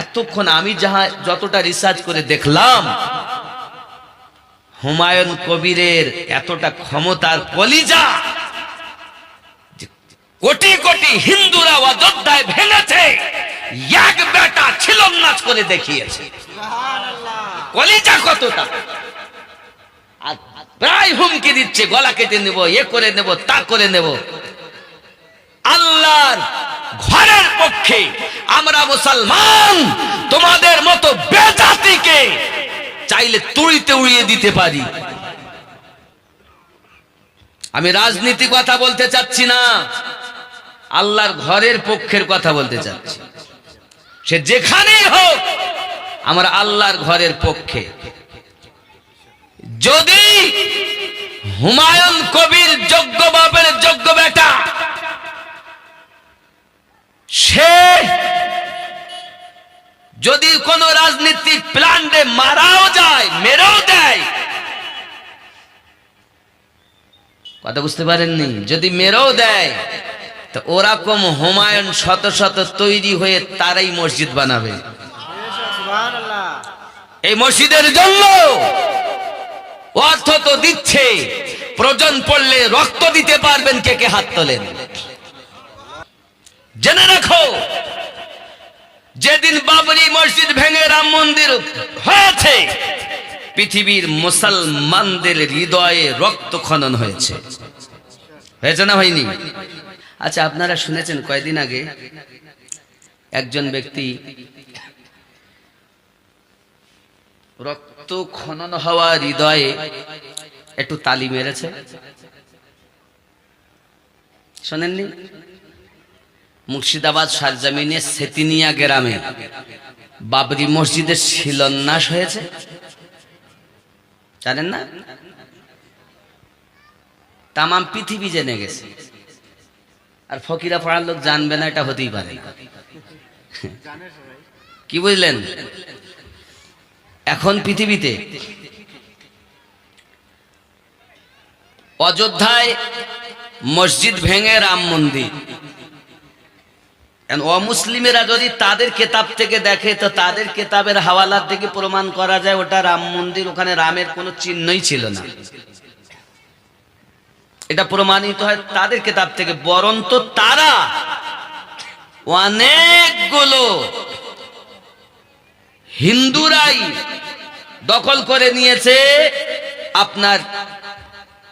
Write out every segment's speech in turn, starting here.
এতক্ষণ আমি যতটা রিসার্চ করে দেখলাম, হুমায়ুন কবিরের এতটা ক্ষমতার কলিজা, কোটি কোটি হিন্দুরা অযোধ্যায় ভেঙেছে, এক বেটা ছিলম নাচ করে দেখিয়েছে। কলিজা কতটা! আর প্রায় হুমকি দিচ্ছে, গলা কেটে নেব, এ করে নেব, তা করে নেব। আল্লাহর ঘরের পক্ষে আমরা মুসলমান তোমাদের মতো বেজাতিকে চাইলে তুড়িতে উড়িয়ে দিতে পারি। আমি রাজনীতি কথা বলতে চাচ্ছি না, আল্লাহর ঘরের পক্ষের কথা বলতে চাচ্ছি। সে যেখানেই হোক, আমরা আল্লাহর ঘরের পক্ষে। যদি হুমায়ুন কবির যোগ্য বাপের যোগ্য বেটা, সে যদি কোন রাজনীতিক প্ল্যান্টে মারাও যায়, মেরেও দেয়, কথা বুঝতে পারেননি? যদি মেরেও দেয়, তো ওরকম হুমায়ুন শত শত তৈরি হয়ে তারাই মসজিদ বানাবে। এই মসজিদের জন্য অর্থ তো দিচ্ছে, প্রয়োজন পড়লে রক্ত দিতে পারবেন। কে কে হাত তোলেন? জেনে রাখো, যেদিন বাবরি মসজিদ ভেঙে রাম মন্দির হয়েছে, পৃথিবীর মুসলমানদের হৃদয়ে রক্ত খনন হয়েছে। হয়েছে না হয়নি? আচ্ছা, আপনারা শুনেছেন কয়েকদিন আগে একজন ব্যক্তি রক্ত খনন হওয়া হৃদয়ে একটু তালি মেরেছে, শোনেননি? মুর্শিদাবাদ সরজমিনে সেতিনিয়া গ্রামে বাবরি মসজিদের শিলান্যাস হয়েছে, জানেন না? তাম পৃথিবী জেনে গেছে, আর ফকিরা পাড়ার লোক জানবে না, এটা হতেই পারে। কি বুঝলেন? এখন পৃথিবীতে অযোধ্যায় মসজিদ ভেঙে রাম মন্দির, অমুসলিমেরা যদি তাদের কেতাব থেকে দেখে, তো তাদের কেতাবের হাওয়ালার থেকে প্রমাণ করা যায় ওটা রাম মন্দির, ওখানে রামের কোনো চিহ্নই ছিল না। এটা প্রমাণিত হয় তাদের কেতাব থেকে। বরঞ্চ তারা অনেকগুলো হিন্দুরাই দখল করে নিয়েছে আপনার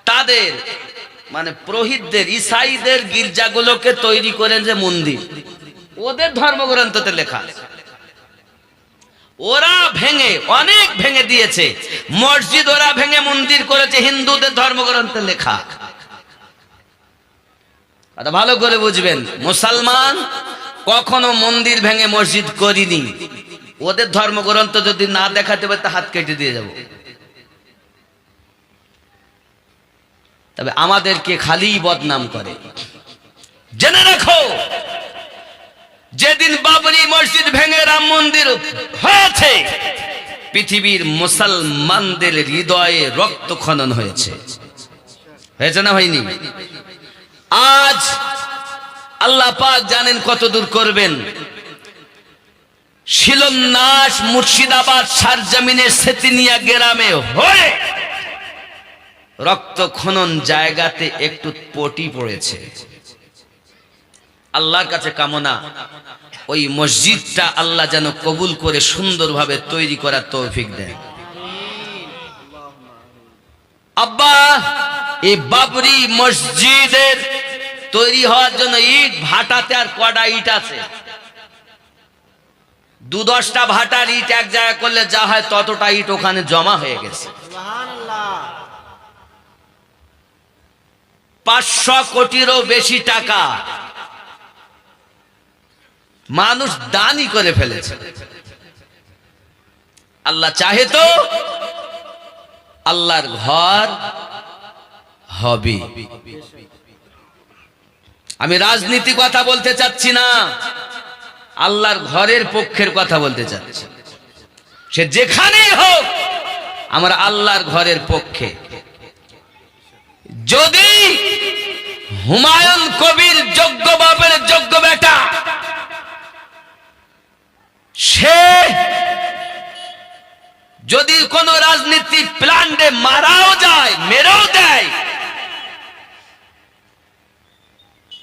তাদের মানে পুরোহিতদের, ইসাইদের গির্জাগুলোকে তৈরি করেন যে মন্দির, ওদের ধর্মগ্রন্থতে লেখা। ওরা ভেঙে, অনেক ভেঙে দিয়েছে মসজিদ, ওরা ভেঙে মন্দির করেছে, হিন্দুদের ধর্মগ্রন্থে লেখা। কথা ভালো করে বুঝবেন, মুসলমান কখনো মন্দির ভেঙে মসজিদ করিনি। ওদের ধর্মগ্রন্থ যদি না দেখাতে পারে, তা হাত কেটে দিয়ে যাব। তবে আমাদেরকে খালি বদনাম করে। জেনে রাখো, যেদিন বাবরি মসজিদ ভেঙে রাম মন্দির হয়েছে, পৃথিবীর মুসলমানদের হৃদয়ে রক্ত খনন হয়েছে। হয়েছে না হয়নি? আজ আল্লাহ পাক জানেন কত দূর করবেন। শিলান্যাস মুর্শিদাবাদ সরজমিনের সেতিনিয়া গ্রামে হয়ে রক্ত খনন জায়গাতে একটু পটি পড়েছে। আল্লাহর কাছে কামনা, ওই মসজিদটা আল্লাহ যেন কবুল করে সুন্দরভাবে তৈরি করার তৌফিক দেন। আব্বা, এই বাবরি মসজিদের তৈরি হওয়ার জন্য ইট ভাটাতে আর কটা ইট আছে? 2-10টা ভাটার ইট এক জায়গা করলে যা হয়, ততটা ইট ওখানে জমা হয়ে গেছে। 500 কোটিরও বেশি টাকা মানুষ দানই করে ফেলেছে। আল্লাহ চাহে তো আল্লাহর ঘর হবে। আমি রাজনীতি কথা বলতে চাচ্ছি না, আল্লাহর ঘরের পক্ষের কথা বলতে চাচ্ছি। সে যেখানেই হোক, আমরা আল্লাহর ঘরের পক্ষে। যদি হুমায়ুন কবির যোগ্য বাপের যোগ্য বেটা, সে যদি কোন রাজনীতি প্ল্যান্টে মারাও যায়, মেরেও দেয়,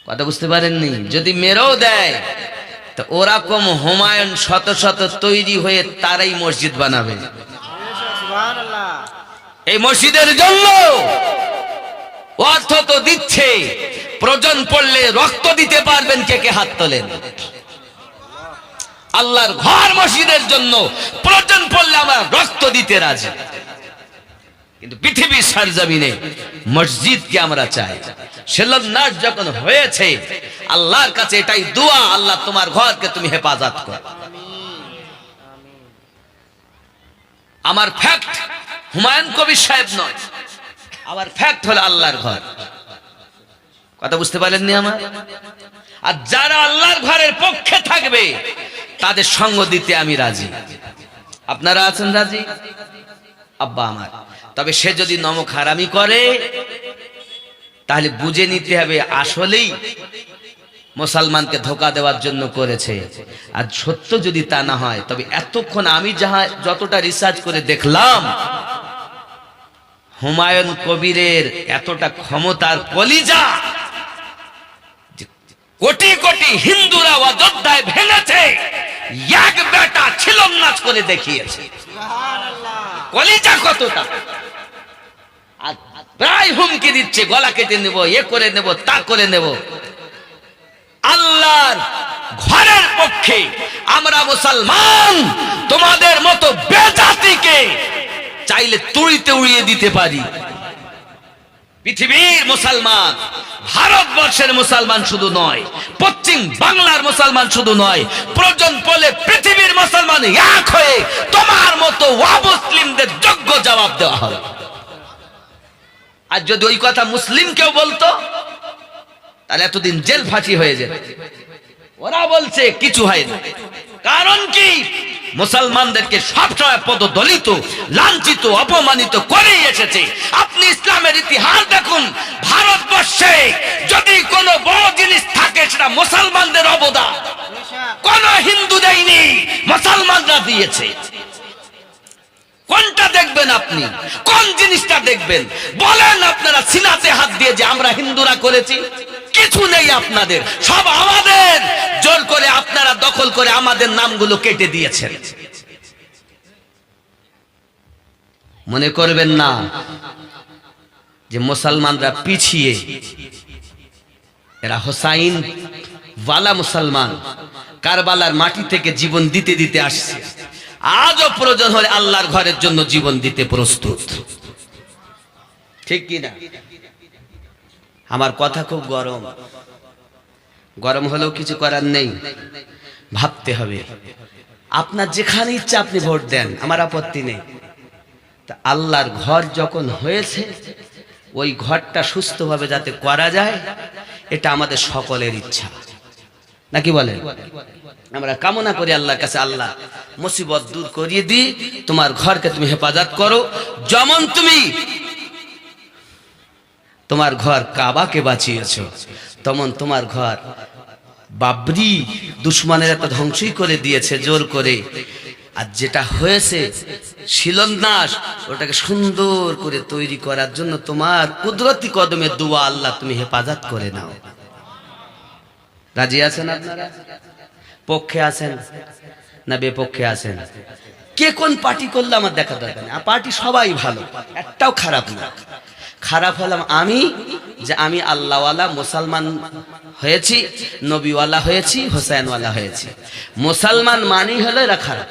কথা বুঝতে পারেননি, যদি মেরেও দেয় তো ওরকম হুমায়ুন শত শত তৈরি হয়ে তারাই মসজিদ বানাবে। এই মসজিদের জন্য অর্থ তো দিচ্ছে, প্রয়োজন পড়লে রক্ত দিতে পারবেন, কে কে হাত তোলেন? আল্লাহর ঘর মসজিদের জন্য প্রয়োজন পড়লে আমরা রক্ত দিতে রাজি। কিন্তু পৃথিবীর সরজমিনে মসজিদকে আমরা চাই। শিলান্যাস যখন হয়েছে, আল্লাহর কাছে এটাই দোয়া, আল্লাহ তোমার ঘরকে তুমি হেফাজত কর। আমার ফ্যাক্ট হুমায়ুন কবির সাহেব নয়, আমার ফ্যাক্ট হলো আল্লাহর ঘর। কথা বুঝতে পারেননি আমার? আর যারা আল্লাহর ঘরের পক্ষে থাকবে তাদের সঙ্গ দিতে আমি রাজি। আপনারা আছেন রাজি? আব্বা আমার। তবে সে যদি নমক হারামি করে তাহলে বুঝে নিতে হবে আসলেই মুসলমানকে ধোঁকা দেওয়ার জন্য করেছে। আর সত্য যদি তা না হয়, তবে এতক্ষণ আমি যতটা রিসার্চ করে দেখলাম, হুমায়ুন কবিরের এতটা ক্ষমতার কলিজা, কোটি কোটি হিন্দুরা অযোধ্যায় ভেঙেছে, এক বেটা ছিলন্নাস করে দেখিয়েছে। কলিজা কতটা! প্রায় হুমকি দিচ্ছে, গলা কেটে নেব, এ করে নেব, তা করে নেব। আল্লাহর ঘরের পক্ষে আমরা মুসলমান তোমাদের মতো বেজাতিকে চাইলে তুড়িতে উড়িয়ে দিতে পারি। পৃথিবীর মুসলমান, ভারতবর্ষের মুসলমান শুধু নয়, পশ্চিম বাংলার মুসলমান শুধু নয়, প্রয়োজন পড়লে পৃথিবীর মুসলমান এক হয়ে তোমার মতো অমুসলিমদের যোগ্য জবাব দেওয়া হবে। আর যদি ওই কথা মুসলিম কেউ বলতো তাহলে এতদিন জেল ফাঁসি হয়ে যেত। ওরা বলছে কিছু হয় না। কারণ কি? মুসলমানদেরকে সবসময় পদদলিত, লাঞ্ছিত, অপমানিত করেই এসেছে। আপনি ইসলামের ইতিহাস দেখুন, ভারতবর্ষে যদি কোনো বড় জিনিস থাকে সেটা মুসলমানদের অবদান। কোন হিন্দু দেয়নি, মুসলমানরা দিয়েছে। কোনটা দেখবেন আপনি? কোন জিনিসটা দেখবেন? বলেন আপনারা সিনাতে হাত দিয়ে যে আমরা হিন্দুরা করেছি। কিছু নেই আপনাদের, সব আমাদের। জোর করে আপনারা দখল করে আমাদের নামগুলো কেটে দিয়েছেন। মনে করবেন না যে মুসলমানরা পিছিয়ে, এরা হোসাইন ওয়ালা মুসলমান, কারবালার মাটি থেকে জীবন দিতে দিতে আসছে। আজও প্রয়োজন হলে আল্লাহর ঘরের জন্য জীবন দিতে প্রস্তুত। ঠিক কি না? আমার কথা খুব গরম, গরম হলেও কিছু করার নেই, ভাবতে হবে। আপনার যেখানে ইচ্ছা আপনি ভোট দেন, আমার আপত্তি নেই। তা আল্লাহর ঘর যখন হয়েছে, ওই ঘরটা সুস্থভাবে যাতে করা যায়, এটা আমাদের সকলের ইচ্ছা, নাকি বলেন? আমরা কামনা করি আল্লাহর কাছে, আল্লাহ মুসিবত দূর করিয়ে দি, তোমার ঘরকে তুমি হেফাজত করো। যেমন তুমি তোমার ঘর কাবাকে বাঁচিয়েছো, তেমন তোমার ঘর বাবরি দুশ্মনের এত ধ্বংসই করে দিয়েছে জোর করে। আর যেটা হয়েছে শিলান্যাস, ওটাকে সুন্দর করে তৈরি করার জন্য তোমার কুদরতি কদমে দোয়া, আল্লাহ তুমি হেফাজত করে নাও। রাজি আছেন আপনারা? পক্ষে আছেন না বিপক্ষে আছেন? কে কোন পার্টি করলে আমার দেখা দরকার নেই। পার্টি সবাই ভালো, একটাও খারাপ না। খারাপ হলাম আমি, যে আমি আল্লাহওয়ালা মুসলমান হয়েছি, নবীওয়ালা হয়েছি, হোসেনওয়ালা হয়েছি। মুসলমান মানি হলো এরা খারাপ,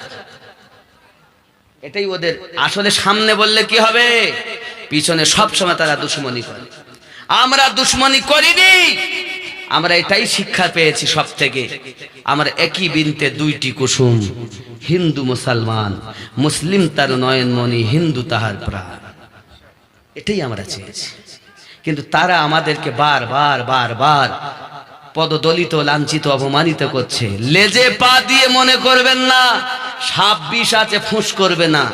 এটাই ওদের। আসলে সামনে বললে কি হবে, পিছনে সবসময় তারা দুশ্মনী করে। আমরা দুশ্মনী করিনি, আমরা এটাই শিক্ষা পেয়েছি সব থেকে। আমরা একই বৃন্তে দুইটি কুসুম, হিন্দু মুসলমান, মুসলিম তার নয়নমণি, হিন্দু তাহার প্রাণ। এটাই আমরা চেয়েছি। কিন্তু তারা আমাদেরকে বারবার বারবার পদদলিত, লাঞ্ছিত, অপমানিত করছে। লেজে পা দিয়ে মনে করবেন না সাপ বিষ আছে, ফুঁস করবে না।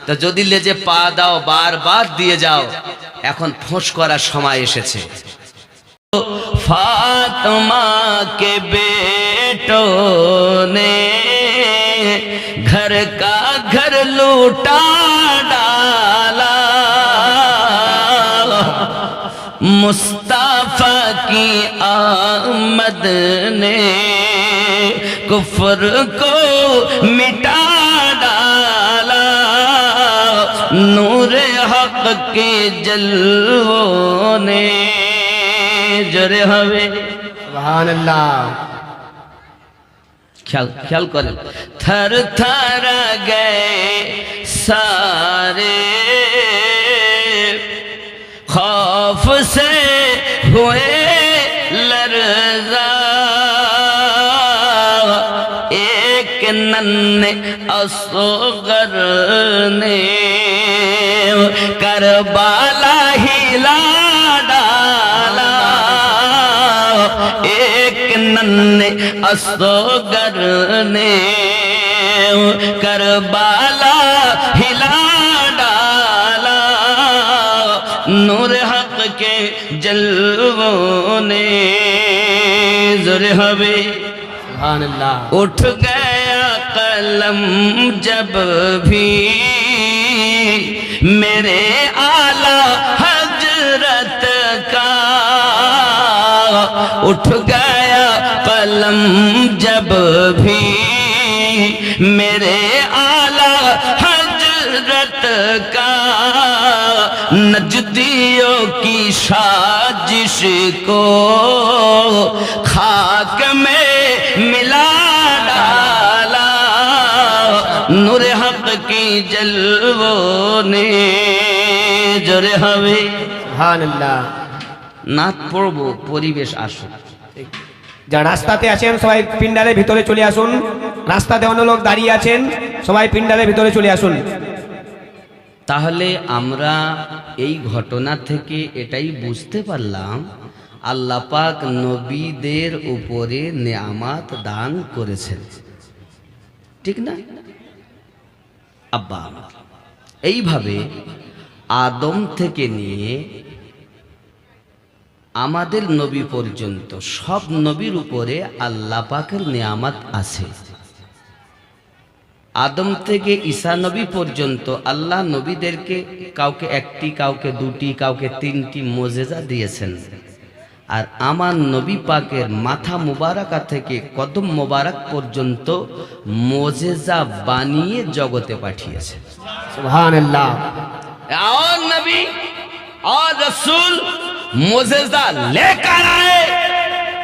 তা যদি লেজে পা দাও, বারবার দিয়ে যাও, এখন ফুঁস করার সময় এসেছে। फातिमा के बेटों ने घर का घर लूटा डाला मुस्तफा की आमद ने कुफ्र को मिटा डाला नूर हक के जलवों ने जरे हवे सुभान अल्लाह ख्याल करें थर थर गए सारे खौफ से हुए लरज़ा एक नन्हे असगर ने करबला हिला डाला एक नन्हे असगर ने करबला हिला डाला नूर हक के जलवों ने ज़रे हवे सुभान अल्लाह उठ गया कलम जब भी मेरे आला हजरत का उठ गया कलम जब भी मेरे आला हजरत का नजदियों की साजिश को खाक में मिला डाला नूर हक की जलवों ने जरे हवे सुभान अल्लाह নাচ পড়বো পরিবেশ আসুক যারা রাস্তাতে আছেন সবাই পিন্ডারের ভিতরে চলে আসুন রাস্তাতে অন্য লোক দাঁড়িয়ে আছেন সবাই পিন্ডারের ভিতরে চলে আসুন তাহলে আমরা এই ঘটনা থেকে এটাই বুঝতে পারলাম আল্লাহ পাক নবীদের উপরে নেয়ামত দান করেছেন ঠিক না আব্বা এইভাবে আদম থেকে নিয়ে আমাদের নবী পর্যন্ত সব নবীর উপরে আল্লাহ পাকের নেয়ামত আছে আদম থেকে ঈসা নবী পর্যন্ত আল্লাহ নবীদেরকে কাউকে একটি কাউকে দুটি কাউকে তিনটি মোজেজা দিয়েছেন আর আমার নবী পাকের মাথা মুবারাকা থেকে কদম মুবারক পর্যন্ত মোজেজা বানিয়ে জগতে পাঠিয়েছেন সুবহানাল্লাহ और नबी और रसूल मोजेजा लेकर आए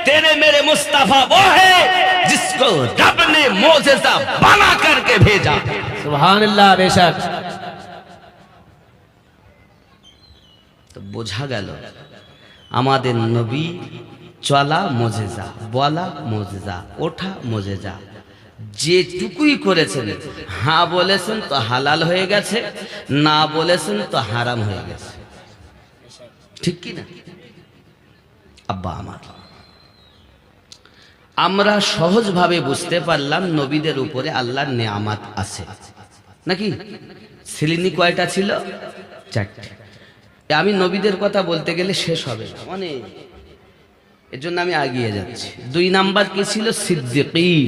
तेरे मेरे मुस्तफा वो है जिसको रब ने मोजेजा बना करके भेजा সুবহানাল্লাহ বেশক তো বোঝা গেল আমাদের নবী চলা মোজেজা বলা মোজেজা ওঠা মোজেজা যেটুকুই করেছেন হ্যাঁ বলেছেন তো হালাল হয়ে গেছে না বলেছেন তো হারাম হয়ে গেছে ঠিক কি না আব্বা আমার আমরা সহজভাবে বুঝতে পারলাম নবীদের উপরে আল্লাহর নেয়ামত আছে নাকি শ্রেণী কয়টা ছিল চারটি আমি নবীদের কথা বলতে গেলে শেষ হবে না মানে এজন্য আমি এগিয়ে যাচ্ছি 2 নাম্বার কি ছিল সিদ্দিকীন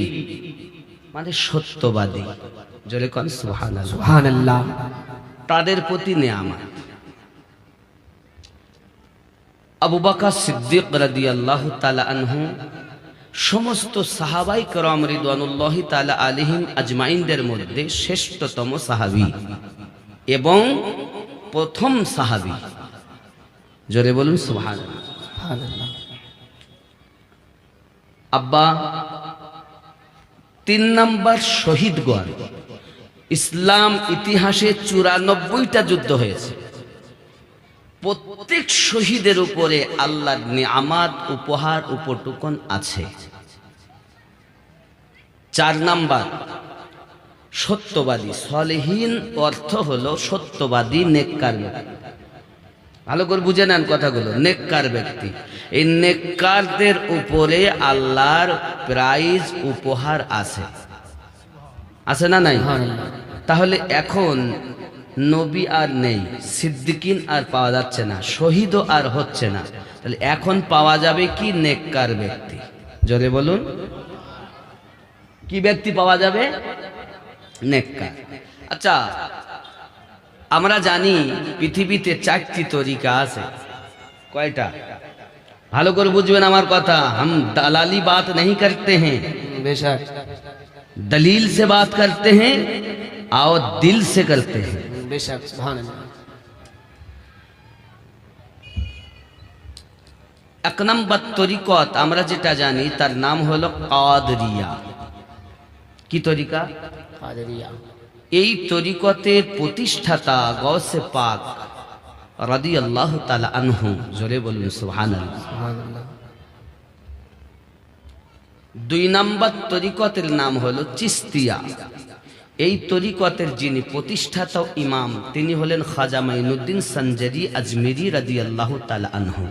মানে সত্যবাদী জোরে কোন সুবহানাল্লাহ সুবহানাল্লাহ তাদের প্রতি নেয়ামত আবু বকর সিদ্দিক রাদিয়াল্লাহু তাআলা আনহু সমস্ত সাহাবাই کرام রিদওয়ানুল্লাহি তাআলা আলাইহিম আজমাইনদের মধ্যে শ্রেষ্ঠতম সাহাবী এবং প্রথম সাহাবী জোরে বলুন সুবহানাল্লাহ সুবহানাল্লাহ আব্বা 3 নাম্বার শহীদগণ ইসলাম ইতিহাসে 94টা যুদ্ধ হয়েছে প্রত্যেক শহীদের উপরে আল্লাহর নিয়ামত উপহার উপটুকন আছে 4 নাম্বার সত্যবাদী সালেহীন অর্থ হলো সত্যবাদী নেককার ব্যক্তি ভালো করে বুঝে নেন কথাগুলো নেককার ব্যক্তি এই নেককারদের উপরে আল্লাহর প্রাইজ উপহার আছে না নাই তাহলে এখন নবী আর নেই সিদ্দিকিন আর পাওয়া যাচ্ছে না শহীদও আর হচ্ছে না তাহলে এখন পাওয়া যাবে কি নেককার ব্যক্তি জোরে বলুন কি ব্যক্তি পাওয়া যাবে নেককার। আচ্ছা, আমরা জানি পৃথিবীতে 4টি তরিকা আছে। কয়টা? ভালো করে বুঝবেন আমার কথা। हम दलाली बात नहीं करते हैं, बेशक दलील से बात करते हैं और दिल से करते हैं। बेशक सुभान अल्लाह। 1 নম্বর তরিকত আমরা যেটা জানি তার নাম হলো কাদরিয়া। কি তরিকা? कादरिया। এই তরিকতের প্রতিষ্ঠাতা গৌসে পাক রাদিয়াল্লাহু তাআলা আনহু, জোরে বলুন সুবহানাল্লাহ। सुभान अल्लाह। 2 নম্বর তরিকতের নাম হলো চিস্তিয়া। এই তরিকতের যিনি প্রতিষ্ঠাতা ও ইমাম তিনি হলেন খাজা মাইনুদ্দিন সঞ্জারি আজমেরি রাদিয়াল্লাহু তাআলা আনহু।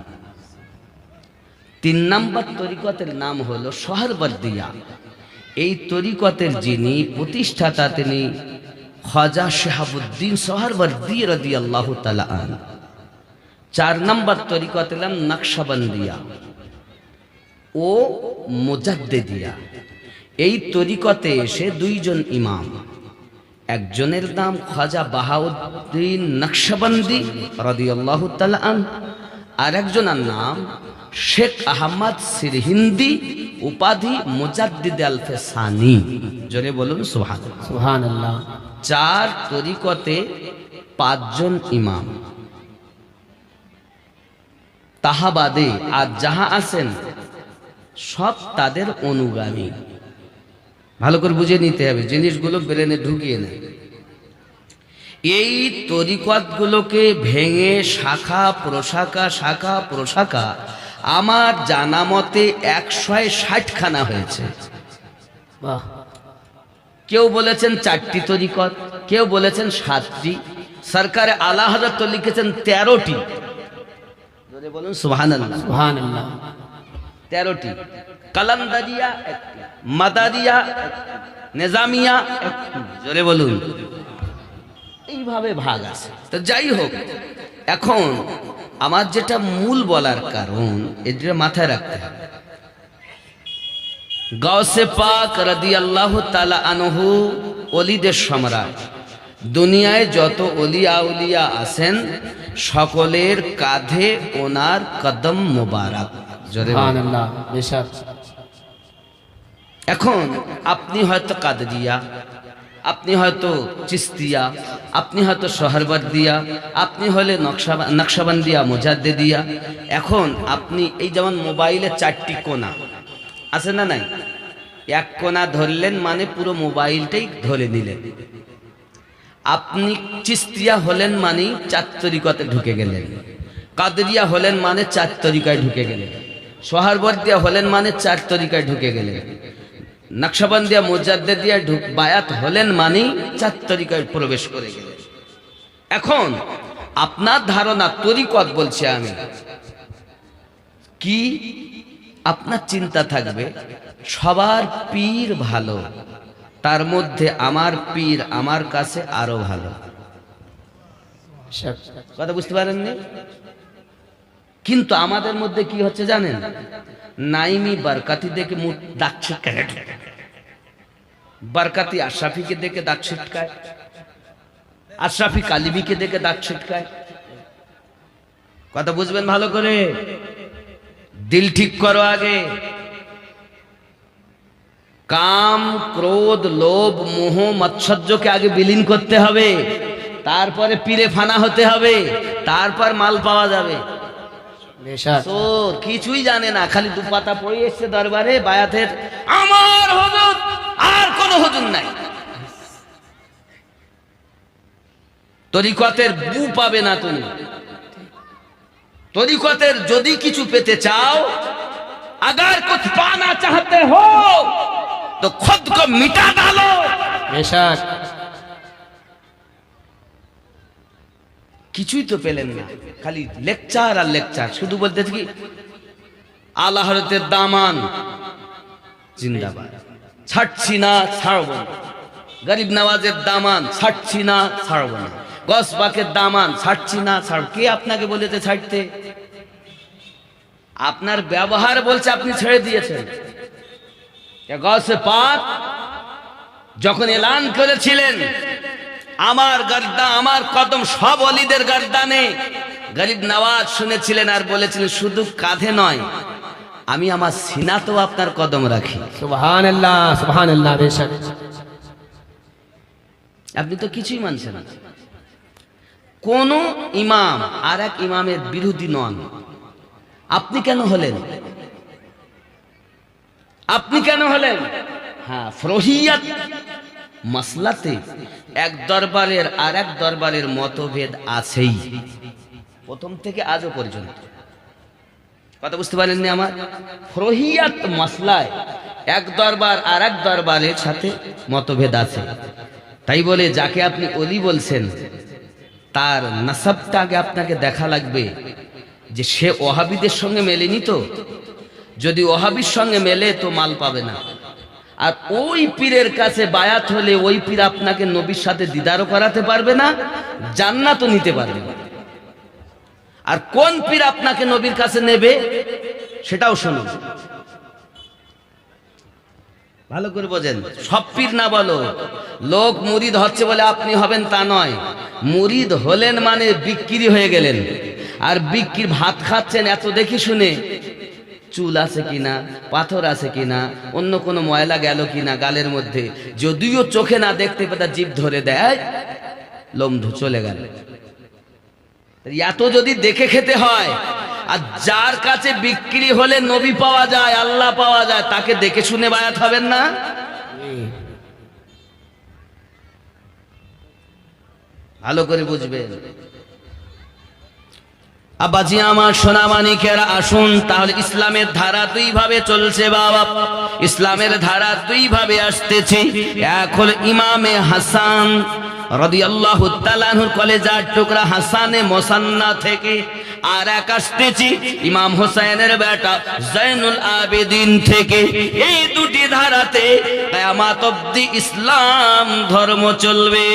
3 নম্বর তরিকতের নাম হলো সোহরবর্দিয়া। এই তরিকতের যিনি প্রতিষ্ঠাতা তিনি খাজা শিহাবুদ্দিন সোহরবর্দী রাদিয়াল্লাহু তাআলা আনহু। 4 নম্বর তরিকতের নাম নকশবন্দিয়া ও মুজাদ্দিদিয়া। এই তরিকতে এসে 2 জন ইমাম, একজনের নাম খাজা বাহাউদ্দিন নকশবন্দি রাদিয়াল্লাহু তাআলা আনহু, আর একজনের নাম শেখ আহমদ সিরহিন্দি, উপাধি মুজাদ্দিদ আল-ফেসানি। জোরে বলুন সুবহানাল্লাহ। सुभान अल्लाह। 4 তরিকতে 5 জন ইমাম। তাহা বাদে আর যাহা আছেন সব তাদের অনুগামী। ভালো করে বুঝে নিতে হবে, জিনিসগুলো ব্রেনে ঢুকিয়ে নেয়। এই তরিকতগুলোকে ভেঙে শাখা প্রশাখা আমার জানা মতে 160 খানা হয়েছে। वाह। কেউ বলেছেন 4টি তরিকত, কেউ বলেছেন 7টি। সরকারে আলা হযরত তো লিখেছেন 13টি। জোরে বলুন সুবহানাল্লাহ। सुभान अल्लाह। 13টি। কালান্দারিয়া 1টি, মাদারিয়া 1টি, নিজামিয়া 1টি। জোরে বলুন। এইভাবে ভাগ আছে। তো যাই হোক, এখন আমার যেটা মূল বলার কারণ এটা মাথায় রাখতে হবে। গাউসে পাক রাদিয়াল্লাহু তাআলা আনহু ওলিদের সম্রাট। দুনিয়ায় যত ওলি আউলিয়া আছেন সকলের কাঁধে ওনার কদম মোবারক। জোরে सुभान বলুন। अल्लाह। बेशक। এখন আপনি হয়তো কাদরিয়া, আপনি হয়তো চিস্তিয়া, আপনি হয়তো সোহরবর্দিয়া, আপনি হলে নকশবন্দিয়া মুজাদ্দিদিয়া। এখন আপনি এই যেমন মোবাইলে 4টি কোণা আছে না নাই? এক কোণা ধরলেন মানে পুরো মোবাইলটাই ধরে নিলেন। আপনি চিস্তিয়া হলেন মানে 4 তরিকতে ঢুকে গেলেন, কাদরিয়া হলেন মানে 4 তরিকায় ঢুকে গেলেন, সোহরবর্দিয়া হলেন মানে 4 তরিকায় ঢুকে গেলেন, নকশবন্দিয়া মুজাদ্দিদিয়া বায়াত হলেন মানে 4 তরিকায় প্রবেশ করে গেলেন। এখন আপনার ধারণা তরিকত বলছি আমি কি, আপনার চিন্তা থাকবে সবার পীর ভালো, তার মধ্যে আমার পীর আমার কাছে আরো ভালো। बेशक। কথা বুঝতে পারেননি? কিন্তু আমাদের মধ্যে কি হচ্ছে জানেন? নাইমি বরকাতি দেখে মুখ দাগ ছিটকায়, বরকাতি আশরাফিকে দেখে দাগ ছিটকায়, আশরাফি কালিবিকে দেখে দাগ ছিটকায়। কথা বুঝবেন ভালো করে, দিল ঠিক করো আগে। কাম ক্রোধ লোভ মোহ মৎসর্যকে আগে বিলীন করতে হবে, তারপরে পীরে ফানা হতে হবে, তারপর মাল পাওয়া যাবে। बेशक। চোর কিছুই জানে না, খালি দুপাতা পড়ে এসছে দরবারে বায়াতের, আমার হুজুর আর কোন হুজুর নাই। তরিকতের বু পাবে না তুমি। তরিকতের যদি কিছু পেতে চাও, अगर कुछ पाना चाहते हो तो खुद को मिटा डालो। बेशक। কিছুই তো পেলেন না, খালি লেকচার আর লেকচার। শুধু বলতে কি আলা হযরতের দামান জিন্দাবাদ, ছাড়ছি না ছাড়ব না। গরিব নওয়াজের দামান ছাড়ছি না ছাড়ব না। গস পাকের দামান ছাড়ছি না ছাড়ব। কে আপনাকে বলেছে ছাড়তে? আপনার ব্যবহার বলছে আপনি ছেড়ে দিয়েছেন। গসে পাক যখন এলান করেছিলেন আমার গর্দা আমার কদম সব অলিদের গর্দানে, গরিব নওয়াজ শুনেছিলেন আর বলেছিলেন শুধু কাঁধে নয়, আমি আমার সিনাতেও আপনার কদম রাখি। সুবহানাল্লাহ, সুবহানাল্লাহ। বেশক আপনি তো কিছুই মানছেন না। কোন ইমাম আর এক ইমামের বিরোধী নন। আপনি কেন হলেন? আপনি কেন হলেন? হ্যাঁ, ফরহিয়াত মাসলাতে এক দরবারের আর এক দরবারের মতভেদ আছেই, প্রথম থেকে আজও পর্যন্ত। কথা বুঝতে পারেননি আমার? ফরহিয়াত মাসলায় এক দরবার আর এক দরবারের সাথে মতভেদ আছে। তাই বলে যাকে আপনি অলি বলছেন তার নাসাবটা আগে আপনাকে দেখা লাগবে যে সে ওহাবিদের সঙ্গে মেলেনি তো। যদি ওহাবির সঙ্গে মেলে তো মাল পাবে না। আর ওই পীরের কাছে বায়াত হলে ওই পীর আপনাকে নবীর সাথে দিদারও করাতে পারবে না, জান্নাতও নিতে পারবে না। আর কোন পীর আপনাকে নবীর কাছে নেবে সেটাও শুনুন, ভালো করে বোঝেন। সব পীর না বলো, লোক মুরিদ হচ্ছে বলে আপনি হবেন তা নয়। মুরিদ হলেন মানে বিক্রি হয়ে গেলেন। আর বিক্রি ভাত খাচ্ছেন এত দেখে শুনে, চুল আছে কিনা, পাথর আছে কিনা, অন্য কোনো ময়লা গেল কিনা গালের মধ্যে, যদিও চোখে না দেখতে পেয়ে জিভ ধরে দেয়, লোমধু চলে গেল। এত যদি দেখে খেতে হয়, আর যার কাছে বিক্রি হলে নবী পাওয়া যায়, আল্লাহ পাওয়া যায়, তাকে দেখে শুনে বায়াত হবেন না? ভালো করে বুঝবেন। আব্বাজি আমার সোনা মানিকেরা, আসুন তাহলে ইসলামের ধারা দুই ভাবে চলছে বাবা। ইসলামের ধারা দুই ভাবে আসতেছে। এক হল ইমামে হাসান রাদিয়াল্লাহু তাআলা আনহুর কলেজার টুকরা হাসানে মুসান্না থেকে, আর এক আসতেছি ইমাম হোসেনের বেটা জয়নুল আবেদিন থেকে। এই দুটি ধারাতে কিয়ামত অবধি ইসলাম ধর্ম চলবে।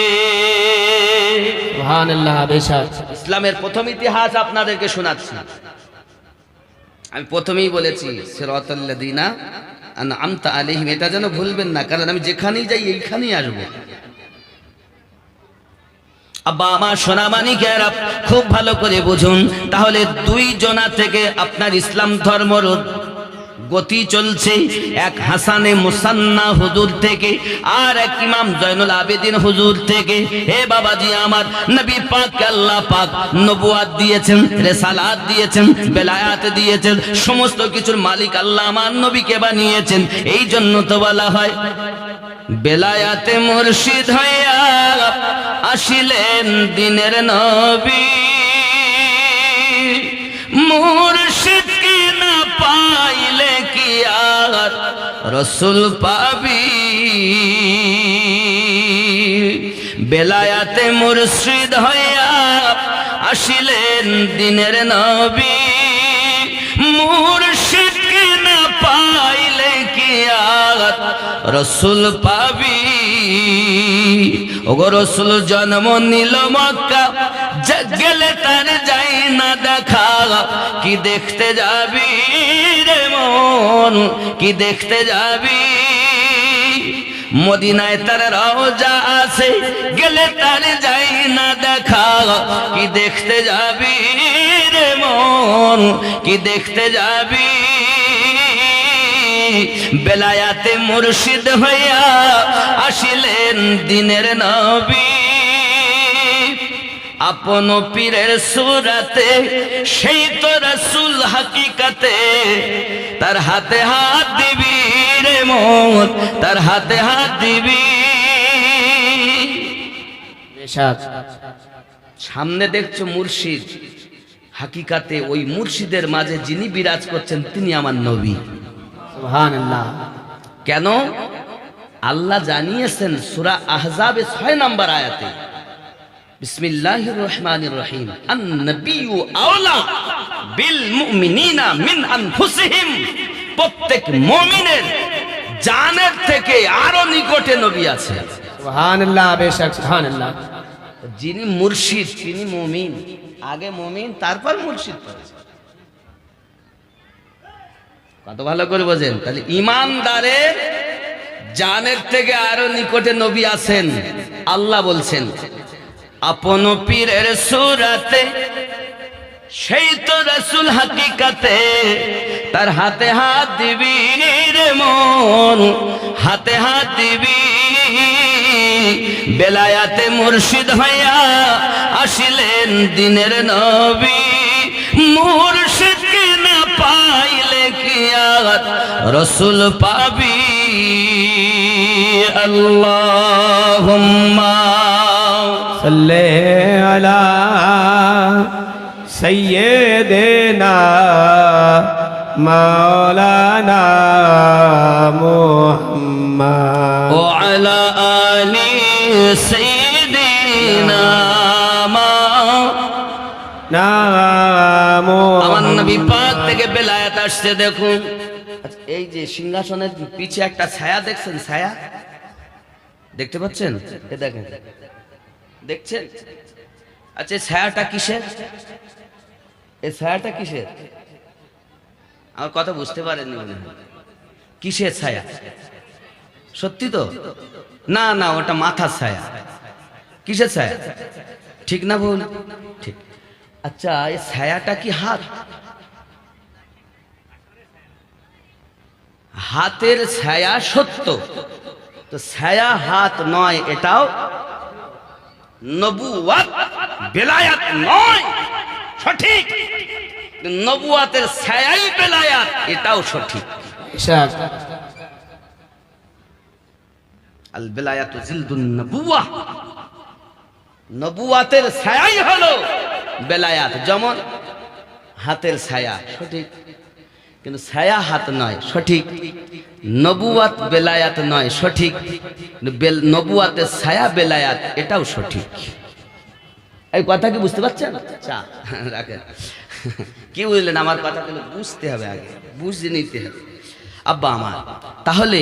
সুবহানাল্লাহ। বেশক ইসলামের প্রথম ইতিহাস আপনাদেরকে শোনাচ্ছি। আমি প্রথমেই বলেছি সিরাতাল্লাযিনা আনআমতা আলাইহিম, এটা যেন ভুলবেন না, কারণ আমি যেখানেই যাই এইখানেই আসবো। আব্বা আমার সোনা মানিকেরা খুব ভালো করে বুঝুন। তাহলে দুই জনা থেকে আপনার ইসলাম ধর্মর গতি চলছে, এক হাসানে মুসান্না হুজুর থেকে, আর এক ইমাম জয়নুল আবেদিন হুজুর থেকে। হে বাবাজি আমার, নবী পাক আল্লাহ পাক নবুয়াত দিয়েছেন, রিসালাত দিয়েছেন, বেলায়াত দিয়েছেন, সমস্ত কিছুর মালিক আল্লাহ আমার নবীকে বানিয়েছেন। এই জন্য তো বলা হয় বেলায়াতে মুর্শিদ হইয়া আসিলেন দিনের নবী। মুর্শিদকে না পাইলে কি আর রসুল পাবি? বেলায়াতে মুর্শিদ হইয়া আসিলেন দিনের নবী। মুর্শিদকে না পাইলে কি আর রসুল পাবি? ওগো রসুল জন্ম নিল মক্কা, গেলে তার যাই না দেখা। কি দেখতে যাবি রে মন, কি দেখতে যাবি? মদিনায় তার রওজা আছে, গেলে তার যাই না দেখা। কি দেখতে যাবি রে মন, কি দেখতে যাবি? বেলায়াতে মুর্শিদ হইয়া আসিলেন দিনের নবী। আপন পীরের সুরাতে সেই তো রাসূল হাকিকাতে, তার হাতে হাত দিবি রে মন, তার হাতে হাত দিবি। সামনে দেখছো মুর্শিদ, হাকিকাতে ওই মুর্শিদের মাঝে যিনি বিরাজ করছেন তিনি আমার নবী। সুবহানাল্লাহ। কেন? আল্লাহ জানিয়েছেন সূরা আহজাবে 6 নম্বর আয়াতে, বিসমিল্লাহির রহমানির রহিম, আন-নাবিয়্যু আওলা বিল মুমিনিনা মিন আনফুসিহিম। প্রত্যেক মুমিনের জানের থেকে আরো নিকটে নবী আছে। সুবহানাল্লাহ। বেশক সুবহানাল্লাহ। যিনি মুর্শিদ তিনি মুমিন, আগে মুমিন তারপর মুর্শিদ। কত ভালো করে বোঝেন। তাহলে ইমানদারের জানের থেকে আরো নিকটে নবী আছেন। আল্লাহ বলছেন আপন পীরের সুরাতে, সেই তো রাসূল হাকিকাতে, তার হাতে হাত দিবি রে মন, হাতে হাত দিবি, বেলায়াতে মুর্শিদ হইয়া আসিলেন দিনের নবী। মুর্শিদকে না পাইলে কি আর রাসূল পাবি। আল্লাহুম্মা সাল্লি আলা সাইয়্যিদিনা মাওলানা মুহাম্মদ ওয়া আলা আলি সাইয়্যিদিনা আমার নবী পাক থেকে বেলায়েত আসছে। দেখুন এই যে সিংহাসনের পিছে একটা ছায়া দেখছেন, ছায়া দেখতে পাচ্ছেন? এ দেখেন, দেখছেন? আচ্ছা ছায়াটা কিসের? এই ছায়াটা কিসের? আমার কথা বুঝতে পারেননি মনে হয়। কিসের ছায়া? সত্যি তো? না না, ওটা মাথার ছায়া। কিসের ছায়া? ঠিক না ভুল? ঠিক। আচ্ছা এই ছায়াটা কি হাত? হাতের ছায়া সত্য, তো ছায়া হাত নয়, এটাও নবুয়াত বেলায়াত নয়, সঠিক। নবুয়াতের ছায়াই বেলায়াত, এটাও সঠিক। আল বেলায়াতু জিলদুন নবুওয়া, নবুয়াতের ছায়াই হলো বেলায়াত। যেমন হাতের ছায়া সঠিক, কিন্তু ছায়া হাত নয়, সঠিক। নবুয়াত বেলায়াত নয়, সঠিক। নবুয়াতের ছায়া বেলায়াত, এটাও সঠিক। এই কথা কি বুঝতে পারছেন? আচ্ছা রাখেন। কি বুঝলেন? আমার কথাগুলো বুঝতে হবে, আগে বুঝে নিতে হবে আব্বা আমার। তাহলে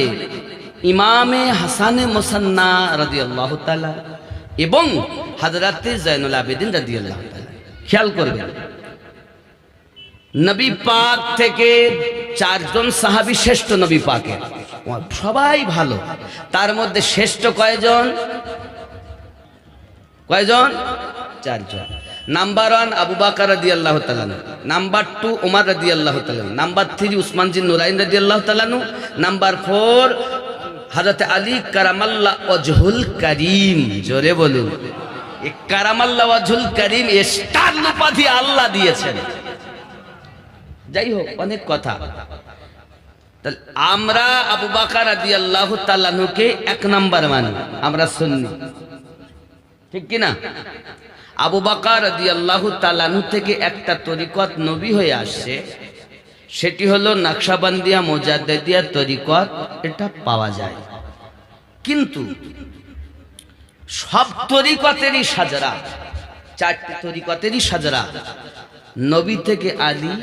ইমামে হাসানে মুসান্না রাদিয়াল্লাহু তাআলা এবং হযরতে জাইনুল আবেদিন রাদিয়াল্লাহু তাআলা, খেয়াল করবেন নবী পাক থেকে চারজন সাহাবী শ্রেষ্ঠ নবী পাকের, সবাই ভালো। তার মধ্যে শ্রেষ্ঠ কয়জন? কয়জন? চারজন। নাম্বার 1 আবু বকর রাদিয়াল্লাহু তাআলা, নাম্বার 2 ওমর রাদিয়াল্লাহু তাআলা, নাম্বার 3 উসমান জিন নুরাইন রাদিয়াল্লাহু তাআলা, নাম্বার 4 হযরত আলী কারামাল্লাহ ওয়াজহুল কারীম। জোরে বলুন, এই কারামাল্লাহ ওয়াজহুল কারীম স্টার উপাধি আল্লাহ দিয়েছেন। যাই হোক, অনেক কথা। তাহলে আমরা আবু বকর রাদিয়াল্লাহু তাআলা কে 1 নাম্বার মানি, আমরা সুন্নি, ঠিক কি না? আবু বকর রাদিয়াল্লাহু তাআলা থেকে একটা তরিকত নবী হয়ে আসছে, সেটি হলো নকশবন্দিয়া মুজাদ্দিদিয়া তরিকত। এটা পাওয়া যায়, কিন্তু সব তরিকতেরই সাজরা, 4টি তরিকতেরই সাজরা নবী থেকে আলী,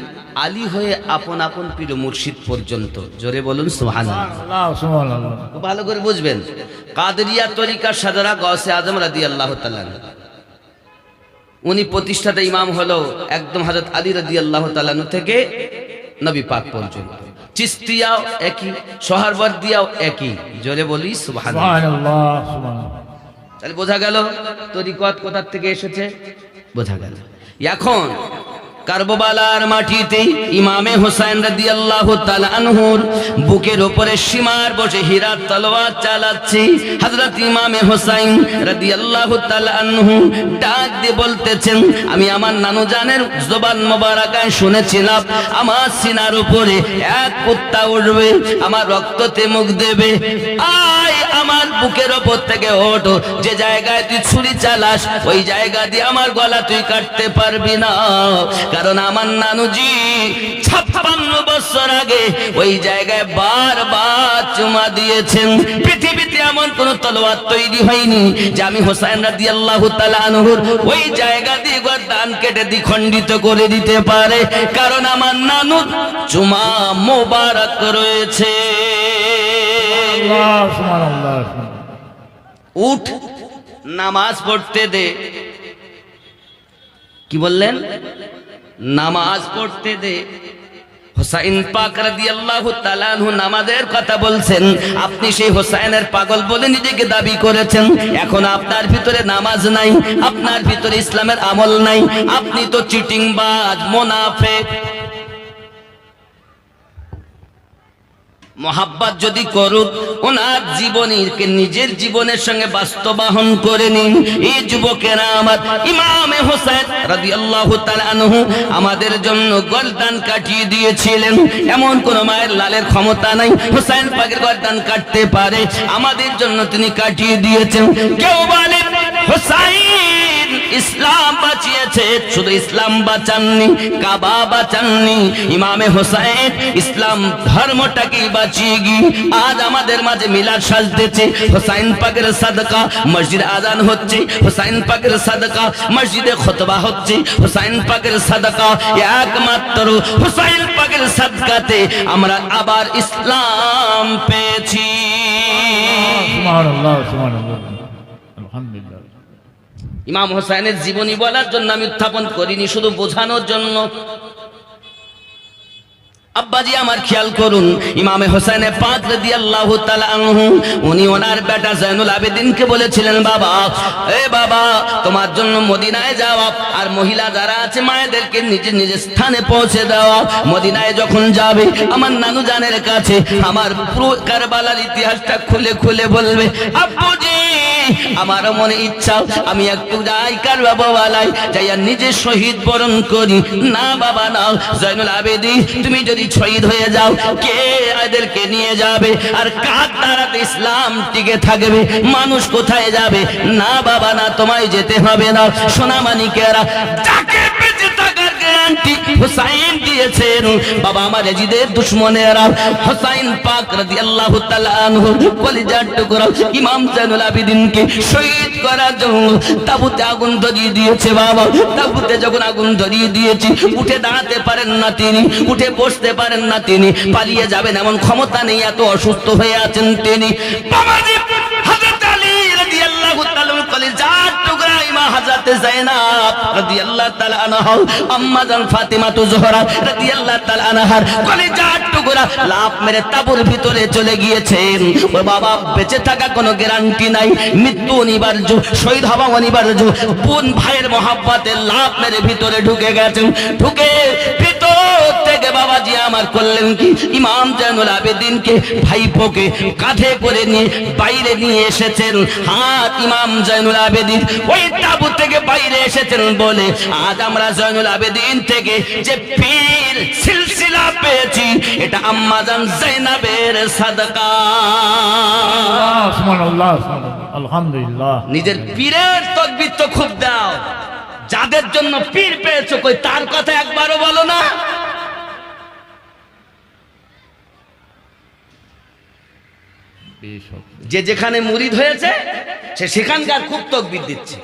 আলী হয়ে আপন আপন পীর মুর্শিদ পর্যন্ত। জোরে বলুন সুবহানাল্লাহ। খুব ভালো করে বুঝবেন। কাদেরিয়া তরিকার সাজরা গৌসে আজম রাদিয়াল্লাহু তাআলা, উনি প্রতিষ্ঠাতা ইমাম হলো একদম হযরত আলী রাদিয়াল্লাহু তাআলা থেকে নবী পাক পর্যন্ত। চিশতিয়াও একই, সোহরাওয়ার্দিয়াও একই। জোরে বলি সুবহানাল্লাহ। তাহলে বোঝা গেল তরিকত কোথা থেকে এসেছে, বোঝা গেল। এখন কারবালার মাটিতে ইমামে হোসেন রাদিয়াল্লাহু তাআলা আনহুর বুকের উপরে সীমার বসে হীরার তলোয়ার চালাচ্ছে হযরত ইমামে হোসেন রাদিয়াল্লাহু তাআলা আনহু ডাক দিয়ে বলতেছেন, আমি আমার নানু জানের জবান মোবারকায় শুনেছিলাম আমার সিনার উপরে এক কুত্তা উঠবে, আমার রক্ততে মুখ দেবে। আয় আমার বুকের উপর থেকে ওঠো, যে জায়গায় তুই ছুরি চালাস ওই জায়গা দিয়ে আমার গলা তুই কাটতে পারবি না, কারণ আমার নানুজি 56 বছর আগে ওই জায়গায় বারবার চুমা দিয়েছেন। পৃথিবীতে এমন কোন তলোয়ার তৈরি হয়নি যে আমি হোসেন রাদিয়াল্লাহু তাআলা আনহুর ওই জায়গা দিয়ে গর্দান কেটে দ্বিখণ্ডিত করে দিতে পারে, কারণ আমার নানুর চুমা মোবারক রয়েছে। উঠ নামাজ পড়তে দে। কি বললেন? নামাজ পড়তে দে। হুসাইন পাক রাদিয়াল্লাহু তাআলা আনহু নামাজের কথা বলছেন, আপনি সেই হুসাইনের পাগল বলে নিজেকে দাবি করেছেন। এখন আপনার ভিতরে নামাজ নাই, আপনার ভিতরে ইসলামের আমল নাই, আপনি তো চিটিংবাজ, মুনাফিক। মোহাব্বত যদি করুক, ওনার জীবনীকে নিজের জীবনের সঙ্গে বাস্তবায়ন করে নিন। এই যুবকেরা আমার, ইমামে হোসেন রাদিয়াল্লাহু তাআলা আনহু আমাদের জন্য গর্দান কাটিয়ে দিয়েছিলেন। এমন কোন মায়ের লালের ক্ষমতা নাই হোসেন পাকের গর্দান কাটতে পারে, আমাদের জন্য তিনি কাটিয়ে দিয়েছেন। কেউ বলে হোসাইন ইসলাম বাঁচিয়েছে, শুধু ইসলাম বাঁচাননি, কাবা বাঁচাননি, ইমামে হোসেন ইসলাম ধর্মটাকে বাঁচিয়ে গিয়ে আজ আমাদের মাঝে মিলাদ সাজতেছে। হোসাইন পাকের সাদকা মসজিদ আজান হচ্ছে, হোসাইন পাকের সাদকা মসজিদে খুতবা হচ্ছে, হোসাইন পাকের সাদকা, একমাত্র হোসাইন পাকের সাদকাতে আমরা আবার ইসলাম পেয়েছি। সুবহানাল্লাহ, সুবহানাল্লাহ, আলহামদুলিল্লাহ। ইমাম হোসেনের জীবনী বলার জন্য আমি উত্থাপন করিনি, শুধু বোঝানোর জন্য। আব্বাজি আমার খেয়াল করুন, ইমামে হোসেন পাক রাদিয়াল্লাহু তাআলা আনহু উনি ওনার বেটা জয়নুল আবেদিনকে বলেছিলেন, বাবা, এ বাবা, তোমার জন্য মদিনায় যাওয়া আর মহিলা যারা আছে মায়েদেরকে নিজের নিজের স্থানে পৌঁছে দেওয়া। মদিনায় যখন যাবে আমার নানু জানের কাছে আমার পুরো কারবালার ইতিহাসটা খুলে খুলে বলবে। আব্বুজি, আমারও মনে ইচ্ছা আমি একটু যাই কারবালায়, যাইয়া নিজে শহীদ বরণ করি। না বাবা না, জয়নুল আবেদিন তুমি যদি শহীদ হয়ে যাও, কে এদেরকে নিয়ে যাবে আর কার দ্বারাতে ইসলাম টিকে থাকবে? মানুষ কোথায় যাবে? না বাবা না, তোমায় যেতে হবে না। সোনামানিকেরা যাকে বেঁচে থাকার গ্যারান্টি হুসাইন দিয়েছেন, বাবা আমার এজিদের দুশমনেরা হুসাইন পাক রাদিয়াল্লাহু তাআলা আনহু কলিজার টুকরা ইমাম জয়নুল আবেদিনকে শহীদ করার জন্য তাবুতে আগুন ধরিয়ে দিয়েছে। বাবা, তাবুতে যখন আগুন ধরিয়ে দিয়েছি, উঠে দাঁড়াতে পারেন না তিনি, উঠে বসতে পারেন না তিনি, পালিয়ে যাবেন এমন ক্ষমতা নেই, এত অসুস্থ হয়ে আছেন তিনি। বাবাজি হযরত আলী রাদিয়াল্লাহু তাআলা কলিজার টুকরা ইমা হযরত যায়েনব রাদিয়াল্লাহু তাআলা আনহা, আম্মা জান ফাতিমা জোহরা রাদিয়াল্লাহু তাআলা আনহার কলিজার টুকরা লাফ মেরে তাবুর ভিতরে চলে গিয়েছেন। ও বাবা, বেঁচে থাকা কোনো গ্যারান্টি নাই, মৃত্যু অনিবার্য, শহীদ হওয়া অনিবার্য। বোন ভাইয়ের মহব্বতে লাফ মেরে ভিতরে ঢুকে গেছেন। ঢুকে ভিতর থেকে বাবাজি আমার করলেন কি, ইমাম জয়নুল আবেদিনকে ভাইপোকে কাঁধে করে নিয়ে বাইরে নিয়ে এসেছেন। হাত ইমাম জয়নুল আবেদিন ওই তাবু থেকে বাইরে এসেছেন বলে আজ আমরা জয়নুল আবেদিন থেকে যে পীর সিলসিলা পেয়েছি, এটা আম্মা জান যায়েনবের সাদকা। সুবহানাল্লাহ, সুবহানাল্লাহ, আলহামদুলিল্লাহ। নিজের পীরের তাকবীর তো খুব দাও, যাদের জন্য পীর পেয়েছো কই তার কথা একবারও বলো না। যে যেখানে মুরিদ হয়েছে সে সেখানকার খুব তাকবীর দিচ্ছে।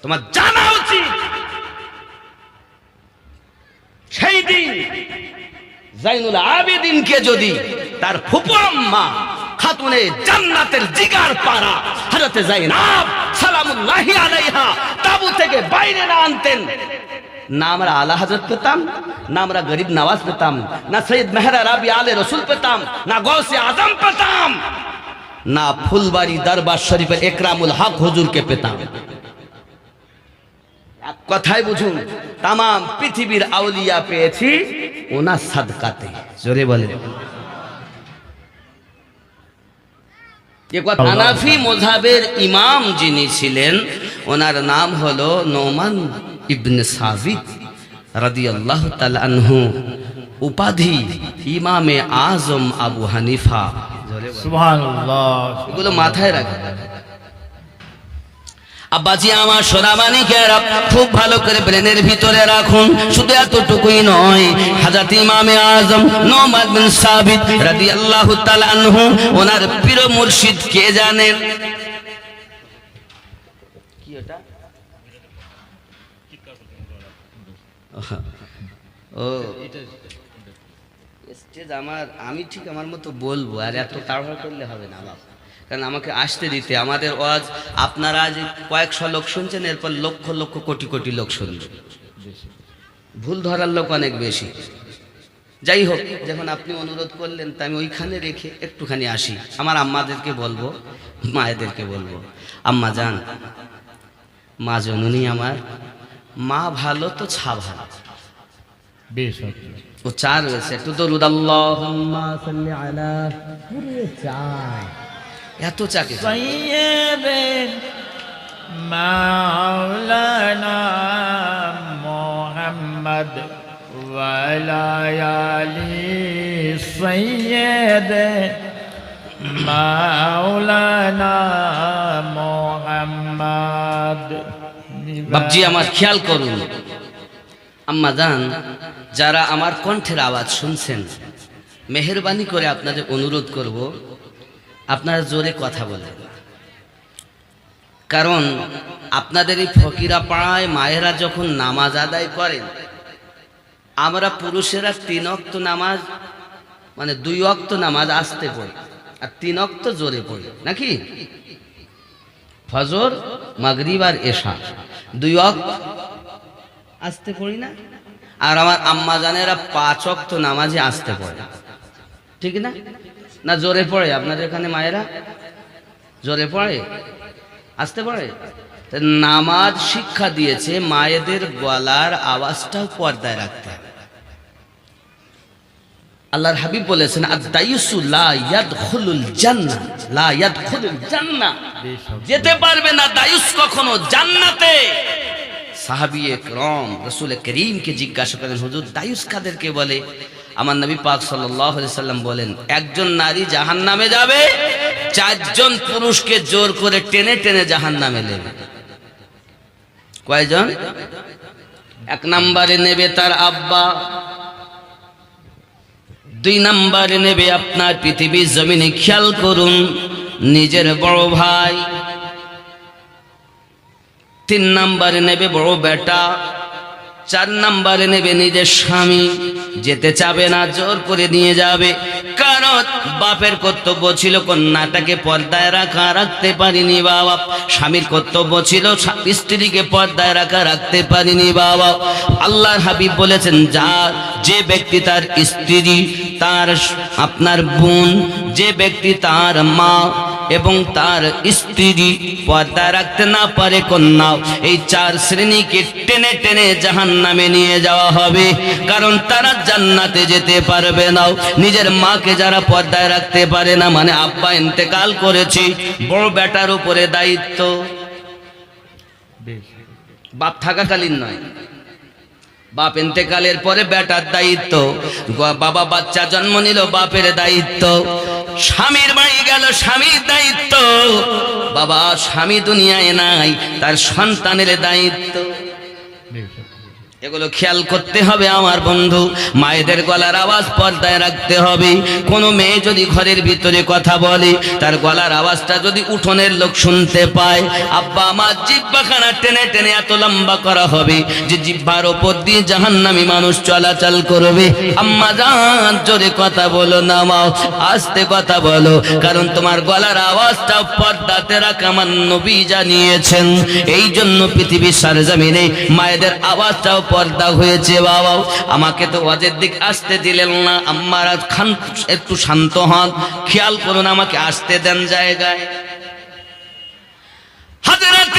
তোমার জানা উচিত সেই দিন জয়নুল আবেদিনকে যদি তার ফুপু আম্মা খাতুনে জান্নাতের জিগার পাড়া হযরত যায়েনব সালামুল্লাহি আলাইহা তাবু থেকে বাইরে না আনতেন, না আমরা আলা হযরত পেতাম, না আমরা গরিব নওয়াজ পেতাম, না সৈয়দ মেহরা রাবি আলে রসুল পেতাম, না গৌসে আজম পেতাম, না ফুলবাড়ি দরবার শরীফের একরামুল হক হুজুরকে পেতাম। এক কথায় বুঝুন, তাম পৃথিবীর আউলিয়া পেয়েছি ওনার সাদকাতে। জোরে বলে। হানাফি মযহাবের ইমাম যিনি ছিলেন ওনার নাম হলো নোমান ইবনে সাবিত রাদিয়াল্লাহু তাআলা আনহু, উপাধি ইমামে আজম আবু হানিফা। সুবহানাল্লাহ, এগুলো মাথায় রাখবেন। আব্বাজি আমার সোনামানিকেরা খুব ভালো করে ব্রেনের ভিতরে রাখুন। শুধু এতটুকুই নয়, হযরত ইমামে আজম নোমান বিন সাবিত রাদিয়াল্লাহু তাআলা আনহু ওনার পীর মুর্শিদ কে জানেন? কি ওটা? ও স্টেজ আমার, আমি ঠিক আমার মতো বলবো, আর এত তাড়াহুড়ো করলে হবে না বাবা, কারণ আমাকে আসতে দিতে। আমাদের ওয়াজ আপনারা আজ কয়েকশো লোক শুনছেন, এরপর লক্ষ লক্ষ কোটি কোটি লোক শুনবে, ভুল ধরার লোক অনেক বেশি। যাই হোক, যখন আপনি অনুরোধ করলেন তা আমি ওইখানে রেখে একটুখানি আসি। আমার আম্মাদেরকে বলবো, মায়েদেরকে বলবো, আম্মা যান, মা জননী আমার, মা ভালো তো ছা ভালো। বেশ ও চা রয়েছে, একটু দরুদ আল্লাহুম্মা সাল্লি আলা। এত চা কে? সৈয়দ মাওলানা মুহাম্মদ ওয়া আলা আলি সৈয়দ মাওলানা মুহাম্মদ। বাপজি আমার খেয়াল করুন, আম্মা জান, যারা আমার কণ্ঠের আওয়াজ শুনছেন, মেহেরবানি করে আপনাদের অনুরোধ করব, আপনারা জোরে কথা বলেন। কারণ আপনাদের এই ফকিরা পাড়ায় মায়েরা যখন নামাজ আদায় করেন, আমরা পুরুষেরা 3 ওয়াক্ত নামাজ, মানে 2 ওয়াক্ত নামাজ আস্তে পড়ি আর 3 ওয়াক্ত জোরে পড়ি, নাকি? ফজর, মাগরিব আর এশা 2 ওয়াক্ত আস্তে পড়ি না? আর আমার আম্মা জানেরা 5 ওয়াক্ত নামাজে আস্তে পড়ে, ঠিক না? না জোরে পড়ে? আপনাদের এখানে মায়েরা জোরে পড়ে, আস্তে পড়ে? নামাজ শিক্ষা দিয়েছে মায়েদের গলার আওয়াজটাও পর্দায় রাখতে হবে। আল্লাহর হাবিব বলেছেন, আদ-দায়ুসু লা ইয়াদখুলুল জান্নাহ, লা ইয়াদখুলুল জান্নাহ, যেতে পারবে না দায়ুস কখনো জান্নাতে। সাহাবী একরাম রাসূল করিমকে জিজ্ঞাসা করেন, হুজুর দায়ুস কাদেরকে বলে? আমার নবী পাক সাল্লাল্লাহু আলাইহি সাল্লাম বলেন, একজন নারী জাহান্নামে যাবে, 4 জন পুরুষকে জোর করে টেনে টেনে জাহান্নামে নেবে। কয়জন? 1 নম্বরে নেবে তার আব্বা, 2 নম্বরে নেবে আপনার পৃথিবীর জমিনে, খেয়াল করুন, নিজের বড় ভাই, 3 নম্বরে নেবে বড় বেটা, 4 নম্বরে নেবে নিজের স্বামী। যেতে চাবে না, জোর করে নিয়ে যাবে। কারণ বাপের কর্তব্য ছিল কন্যাটাকে পর্দায় রাখা, রাখতে পারিনি বাবা। স্বামীর কর্তব্য ছিল স্ত্রীকে পর্দায় রাখা, রাখতে পারিনি বাবা। আল্লাহর হাবিব বলেছেন, যে ব্যক্তি তার স্ত্রী, তার আপনার বোন, যে ব্যক্তি তার মা এবং তার স্ত্রী পর্দা রাখতে না পারে কন্যা, এই 4 শ্রেণীকে টেনে টেনে জাহান্নামে নিয়ে যাওয়া হবে। কারণ তারা জান্নাতে যেতে পারবে না। নিজের মাকে যারা পর্দায় রাখতে পারে না, মানে আব্বা ইন্তেকাল করেছে, বড় বেটার উপরে দায়িত্ব, বাপ থাকাকালীন নয়, বাপ ইন্তেকালের পরে বেটার দায়িত্ব। বাবা বাচ্চা জন্ম নিল, বাপের দায়িত্ব। স্বামীর বাড়ি গেল, স্বামীর দায়িত্ব। বাবা স্বামী দুনিয়ায় নাই, তার সন্তানের দায়িত্ব। এগুলো খেয়াল করতে হবে আমার বন্ধু। মায়েদের গলার আওয়াজ পর্দায় রাখতে হবে। কোনো মেয়ে যদি ঘরের ভিতরে কথা বলে, তার গলার আওয়াজটা যদি উঠোনের লোক শুনতে পায়, আব্বা আমার জিহ্বাখানা টেনে টেনে এত লম্বা করা হবে যে জিহ্বার ওপর দিয়ে জাহান্নামী মানুষ চলাচল করবে। আম্মা জান, জোরে কথা বলো না মা, আস্তে কথা বলো, কারণ তোমার গলার আওয়াজটা পর্দাতে রাখা আমার নবী জানিয়েছেন। এই জন্য পৃথিবীর সরজমিনে মায়েদের আওয়াজটাও পর্দা হয়েছে। বাবা আমাকে তো ওয়াজের দিক আসতে দিলেন না, আম্মারা খান একটু শান্ত হন, খেয়াল করুন, আমাকে আসতে দেন জায়গায়। হযরত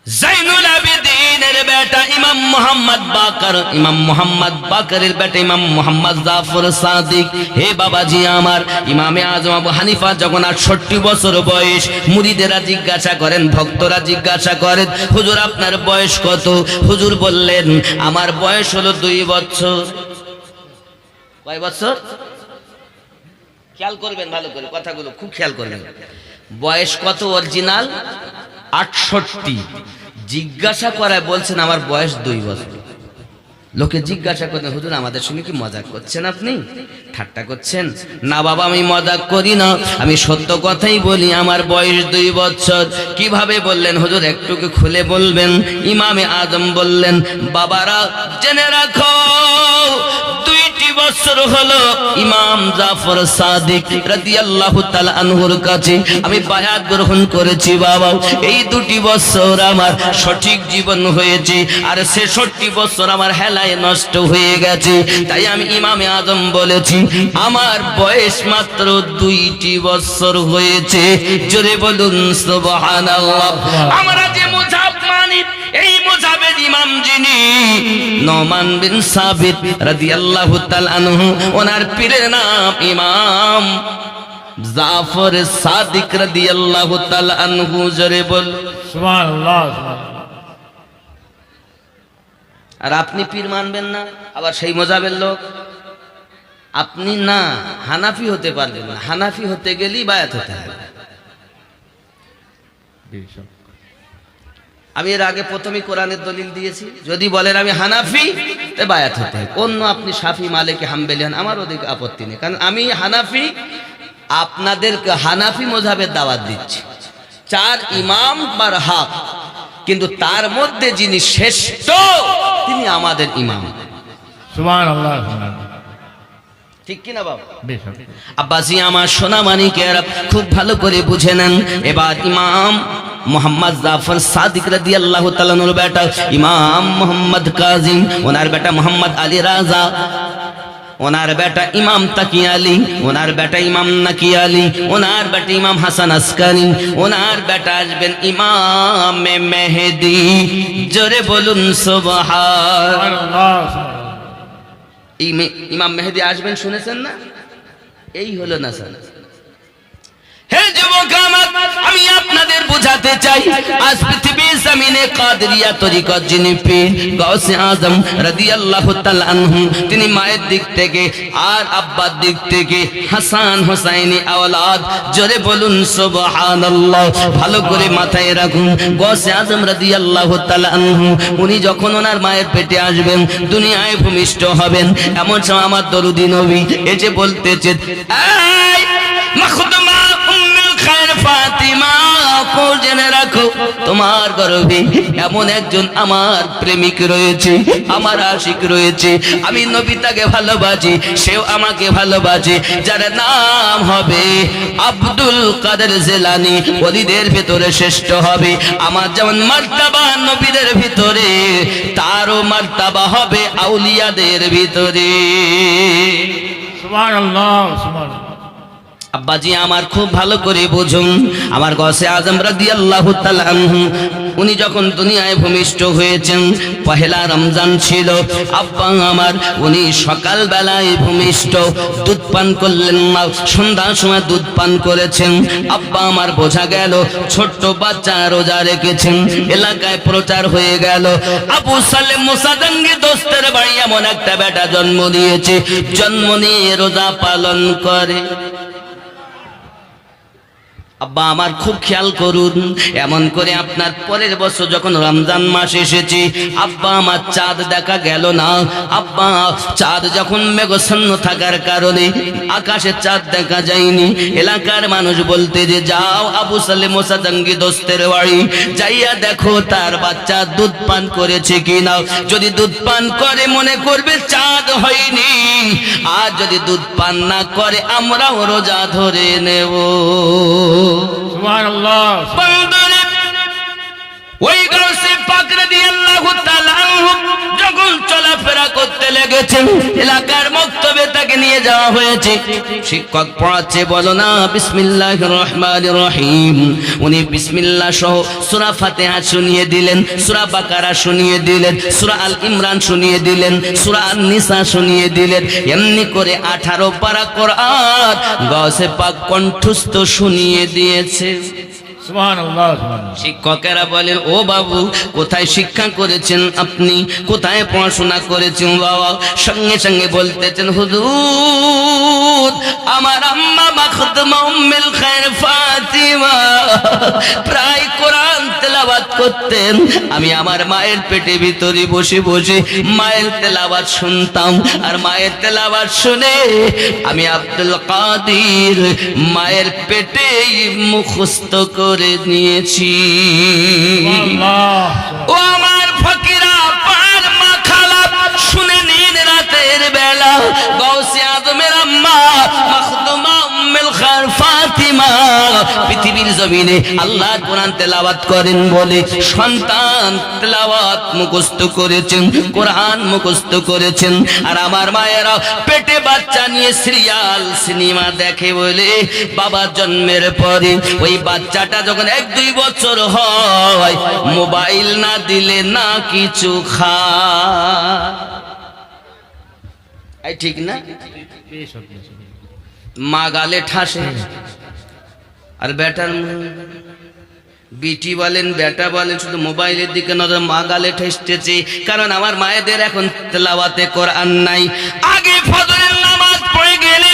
জাইনুল আবেদিনের বেটা ইমাম মুহাম্মদ বাকর, ইমাম মুহাম্মদ বাকরের বেটা ইমাম মুহাম্মদ জাফর সাদিক। হে বাবাজি আমার, ইমামে আজম আবু হানিফা যখন 68 বছর বয়স, মুরিদেরা জিজ্ঞাসা করেন, ভক্তরা জিজ্ঞাসা করেন, হুজুর আপনার বয়স কত? হুজুর বললেন, আমার বয়স হলো 2 বছর। কয় বছর? খেয়াল করবেন ভালো করে, কথাগুলো খুব খেয়াল করবেন। বয়স কত অরিজিনাল? 68। জিজ্ঞাসা করায় বলছেন আমার বয়স 2 বছর। লোকে জিজ্ঞাসা করেন, হুজুর আমাদের সঙ্গে কি মজাক করছেন, আপনি ঠাট্টা করছেন? না বাবা, আমি মজাক করি না, আমি সত্য কথাই বলি, আমার বয়স 2 বছর। কিভাবে বললেন হুজুর, একটু খুলে বলবেন? ইমামে আজম বললেন, বাবারা জেনে রাখো, 2টি বছর হলো ইমাম জাফর সাদিক রাদিয়াল্লাহু তাআলা আনহুর কাছে আমি বায়াত গ্রহণ করেছি বাবা। এই 2টি বছর আমার সঠিক জীবন হয়েছে, আর 66 বছর আমার হেলায় নষ্ট হয়ে গেছে। তাই আমি ইমামে আজম বলেছি আমার বয়স মাত্র 2টি বছর হয়েছে। জোরে বলুন সুবহানাল্লাহ। আমরা যে মুজাব মানি, এই মুজাবের ইমাম যিনি নোমান বিন সাবিত রাদিয়াল্লাহু তাআলা আনহু, ওনার পীরের নাম ইমাম জাফর সাদিক রাদিয়াল্লাহু তাআলা আনহু। জোরে বল সুবহানাল্লাহ। আর আপনি পীর মানবেন না, আবার সেই মজাবের লোক। আপনি না হানাফি হতে পারবেন না, হানাফি হতে গেলেই বায়াত হতে হবে। আমি এর আগে প্রথমে কোরআনের দলিল দিয়েছি, যদি বলেন আমি হানাফি তে বায়াত হতে হবে। অন্য আপনি শাফি মালিকি হাম্বলি হন, আমার ওদিকে আপত্তি নেই, কারণ আমি হানাফি, আপনাদেরকে হানাফি মযহাবের দাওয়াত দিচ্ছি। 4 ইমাম বার হক, কিন্তু তার মধ্যে যিনি শ্রেষ্ঠ তিনি আমাদের ইমাম। সুবহানাল্লাহ সুবহানাল্লাহ। ঠিক কিনা বাবা? বেশক। আব্বাসি আমার সোনা মানিকেরা খুব ভালো করে বুঝে নেন। এবার ইমাম মোহাম্মদ জাফর সাদিক রাদিয়াল্লাহু তাআলা আনহুর বেটা ইমাম মোহাম্মদ কাজিম, ওনার বেটা মোহাম্মদ আলী রাজা, ওনার বেটা ইমাম তাকি আলী, ওনার বেটা ইমাম নাকি আলী, ওনার বেটা ইমাম হাসান আসকানি, ওনার বেটা আসবেন ইমাম মেহেদি। জোরে বলুন সুবহানাল্লাহ। ইমাম মেহেদি আসবেন, শুনেছেন না? এই হলো না স্যার। হে যুবক আমার, আমি আপনাদের বোঝাতে চাই আজ পৃথিবীর জমিনে কাদেরিয়া তরিকত যিনি পীর গাউসে আজম রাদিয়াল্লাহু তাআলা আনহু, তিনি মায়ের দিক থেকে আর আব্বার দিক থেকে হাসান হোসাইনি আওলাদ। জোরে বলুন সুবহানাল্লাহ। ভালো করে মাথায় রাখুন, গাউসে আজম রাদিয়াল্লাহু তাআলা আনহু উনি যখন ওনার মায়ের পেটে আসবেন, দুনিয়ায় ভূমিষ্ঠ হবেন, এমন সময় আমার দরুদি নবী এই যে বলতেছেন, এই মাখদুমা উম্মুল খায়র ফাতিমা, জেনে রাখো তোমার গর্ভে এমন একজন আমার প্রেমিক রয়েছে, আমার আশিক রয়েছে। আমি নবী তাকে ভালোবাসি, সেও আমাকে ভালোবাসে, যার নাম হবে আব্দুল কাদের জিলানী। ওলিদের ভিতরে শ্রেষ্ঠ হবে। আমার যেমন মার্তাবা নবীদের ভিতরে, তারও মার্তাবা হবে আউলিয়াদের ভিতরে। সুবহানাল্লাহ সুবহানাল্লাহ। আব্বাজি আমার খুব ভালো করে বুঝুন, আমার গাউসে আজম রাদিয়াল্লাহু তাআলা আনহু উনি যখন দুনিয়ায় ভূমিষ্ঠ হয়েছেন, পহেলা রমজান ছিল। আব্বা আমার উনি সকাল বেলায় ভূমিষ্ঠ, দুধ পান করলেন না, সন্ধ্যার সময় দুধ পান করেছেন। আব্বা আমার বোঝা গেল ছোট্ট বাচ্চা রোজা রেখেছেন, এলাকায় প্রচার হয়ে গেল আবু সালেম মুসাদাঙ্গি দোস্তের বাড়ি এমন একটা বেটা জন্ম দিয়েছে, জন্ম নিয়ে রোজা পালন করে। আব্বা আমার খুব খেয়াল করুন, এমন করে আপনার পরের বছর যখন রমজান মাস এসেছে, আব্বা আমার চাঁদ দেখা গেল না। আব্বা চাঁদ যখন মেঘাচ্ছন্ন থাকার কারণে আকাশে চাঁদ দেখা যায়নি, এলাকার মানুষ বলতে যে যাও আবু সালেম মোসাদাঙ্গি দোস্তের বাড়ি, যাইয়া দেখো তার বাচ্চা দুধ পান করেছে কিনা। যদি দুধ পান করে মনে করবে চাঁদ হয়নি, আর যদি দুধ পান না করে আমরাও রোজা ধরে নেব। সুবহানাল্লাহ। বন্ধুরে, ওই গাউসে পাক রাদিয়াল্লাহু তাআলা আনহু যখন চলাফেরা করতে লেগেছেন, এলাকার মক্তবে তাকে নিয়ে যাওয়া হয়েছে। শিক্ষক পড়াচ্ছে, বলো না বিসমিল্লাহির রহমানির রহিম। উনি বিসমিল্লাহ সহ সূরা ফাতিহা শুনিয়ে দিলেন, সূরা বাকারা শুনিয়ে দিলেন, সূরা আল ইমরান শুনিয়ে দিলেন, সূরা আন-নিসা শুনিয়ে দিলেন। এমনি করে 18 পারা কোরআন গাউসে পাক কণ্ঠস্থ শুনিয়ে দিয়েছে। সুবহানাল্লাহ সুবহানাল্লাহ। শিক্ষকেরা বলেন, ও বাবু কোথায় শিক্ষা করেছেন আপনি, কোথায় পড়াশোনা করেছেন বাবা? সঙ্গে সঙ্গে বলতেছেন, হুজুর আমার আম্মা মাখদুমা উম্মুল খায়র ফাতিমা প্রায় কোরআন তেলাওয়াত করতেন, আমি আমার মায়ের পেটে ভিতরে বসে বসে মায়ের তেলাওয়াত শুনতাম, আর মায়ের তেলাওয়াত শুনে আমি আব্দুল কাদির মায়ের পেটেই মুখস্থ করে নিয়েছি। ও আমার ফকিরা পার মাখালা শুনে নিন রাতের বেলা ওয়ালা গাউসে আজমের আম্মা মাখদুমা উম্মুল খার ফাতিমা পৃথিবীর জমিনে আল্লাহর কোরআন তেলাওয়াত করেন বলে সন্তান তেলাওয়াত মুখস্থ করেছেন, কোরআন মুখস্থ করেছেন। আর আমার মায়েরা পেটে বাচ্চা নিয়ে সিরিয়াল সিনেমা দেখে বলে বাবার জন্মের পরে ওই বাচ্চাটা যখন 1-2 বছর হয় মোবাইল না দিলে না কিছু খায়। ঠিক না? মা গালে ঠাসে আর বেটার বিটি বলেন বেটা বলেন শুধু মোবাইলের দিকে নজর, মা গালে ঠেসতেছে। কারণ আমার মায়েদের এখন তেলাওয়াতে কোরআন নাই। আগে ফজরের নামাজ পড়ে গেলে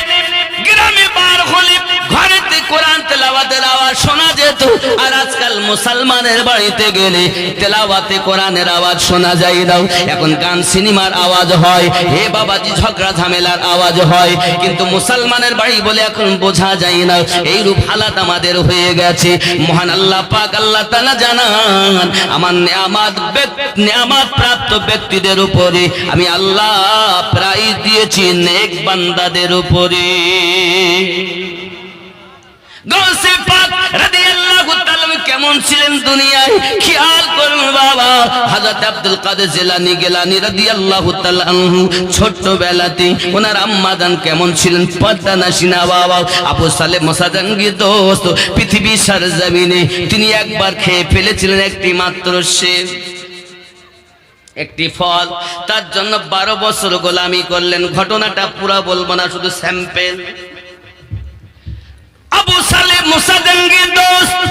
গ্রামে বার হলে ঘরেতে কোরআন তেলাওয়াতের আওয়াজ শোনা যেত, আর আজকাল মুসলমানের বাড়িতে গেলে তেলাওয়াতে কোরআনের আওয়াজ শোনা যায় না। এখন গান সিনেমার আওয়াজ হয়, হে বাবাজি ঝগড়া ঝামেলার আওয়াজ হয়, কিন্তু মুসলমানের বাড়ি বলে এখন বোঝা যায় না। এইরূপ হালাত আমাদের হয়ে গেছে। মহান আল্লাহ পাক আল্লাহ তাআলা জানান, আমার নেয়ামত প্রাপ্ত ব্যক্তিদের উপরে আমি আল্লাহ প্রাইজ দিয়েছি নেক বান্দাদের উপরে। গাউসে পাক রাদিয়াল্লাহু তাআলা কেমন ছিলেন দুনিয়ায় খেয়াল করুন বাবা। হযরত আব্দুল কাদের জিলানী রাদিয়াল্লাহু তাআলা আনহু ছোটবেলাতে ওনার আম্মা জান কেমন ছিলেন পর্দা নাশিনা বাবা। আবু সালেহ মোসাদাঙ্গি দোস্ত পৃথিবীর সরজমিনে তিনি একবার খেয়ে ফেলেছিলেন একটি মাত্র সেব, একটি ফল। তার জন্য 12 বছর গোলামি করলেন। ঘটনাটা পুরো বলবো না, শুধু স্যাম্পল। আবু সালেহ মোসাদাঙ্গি দোস্ত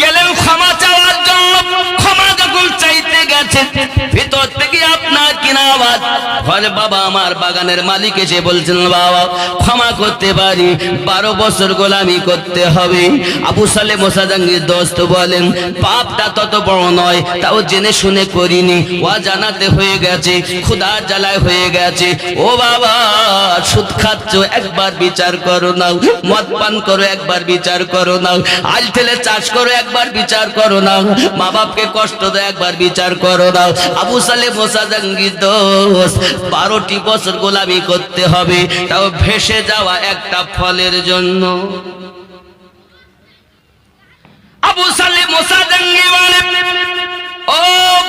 গেলেন ক্ষমা চাওয়ার জন্য। ক্ষমা যখন চাইতে গেছেন ভিতর থেকে আপনার কিনা আওয়াজ, ঘরে বাবা আমার বাগানের মালিক এসে বলছেন বাবা ক্ষমা করতে পারি, 12 বছর গোলামি করতে হবে। আবু সালেহ মোসাদাঙ্গি দোস্ত বলেন পাপটা তত বড় নয়, তাও জেনে শুনে করিনি, জানাতে হয়ে গেছে, ক্ষুধার জ্বালায় হয়ে গেছে। ও বাবা সুদ খাচ্ছ একবার বিচার করো নাও, মদ পান করো একবার বিচার করো নাও, আল ঠেলে চাষ করো একবার বিচার করো নাও, মা বাপকে কষ্ট দাও একবার বিচার করো নাও। আবু সালেহ মোসাদাঙ্গি দোস্ত 12টি বছর গোলামি করতে হবে, তাও ভেসে যাওয়া একটা ফলের জন্য। আবু সালেহ মোসাদাঙ্গি বলে ও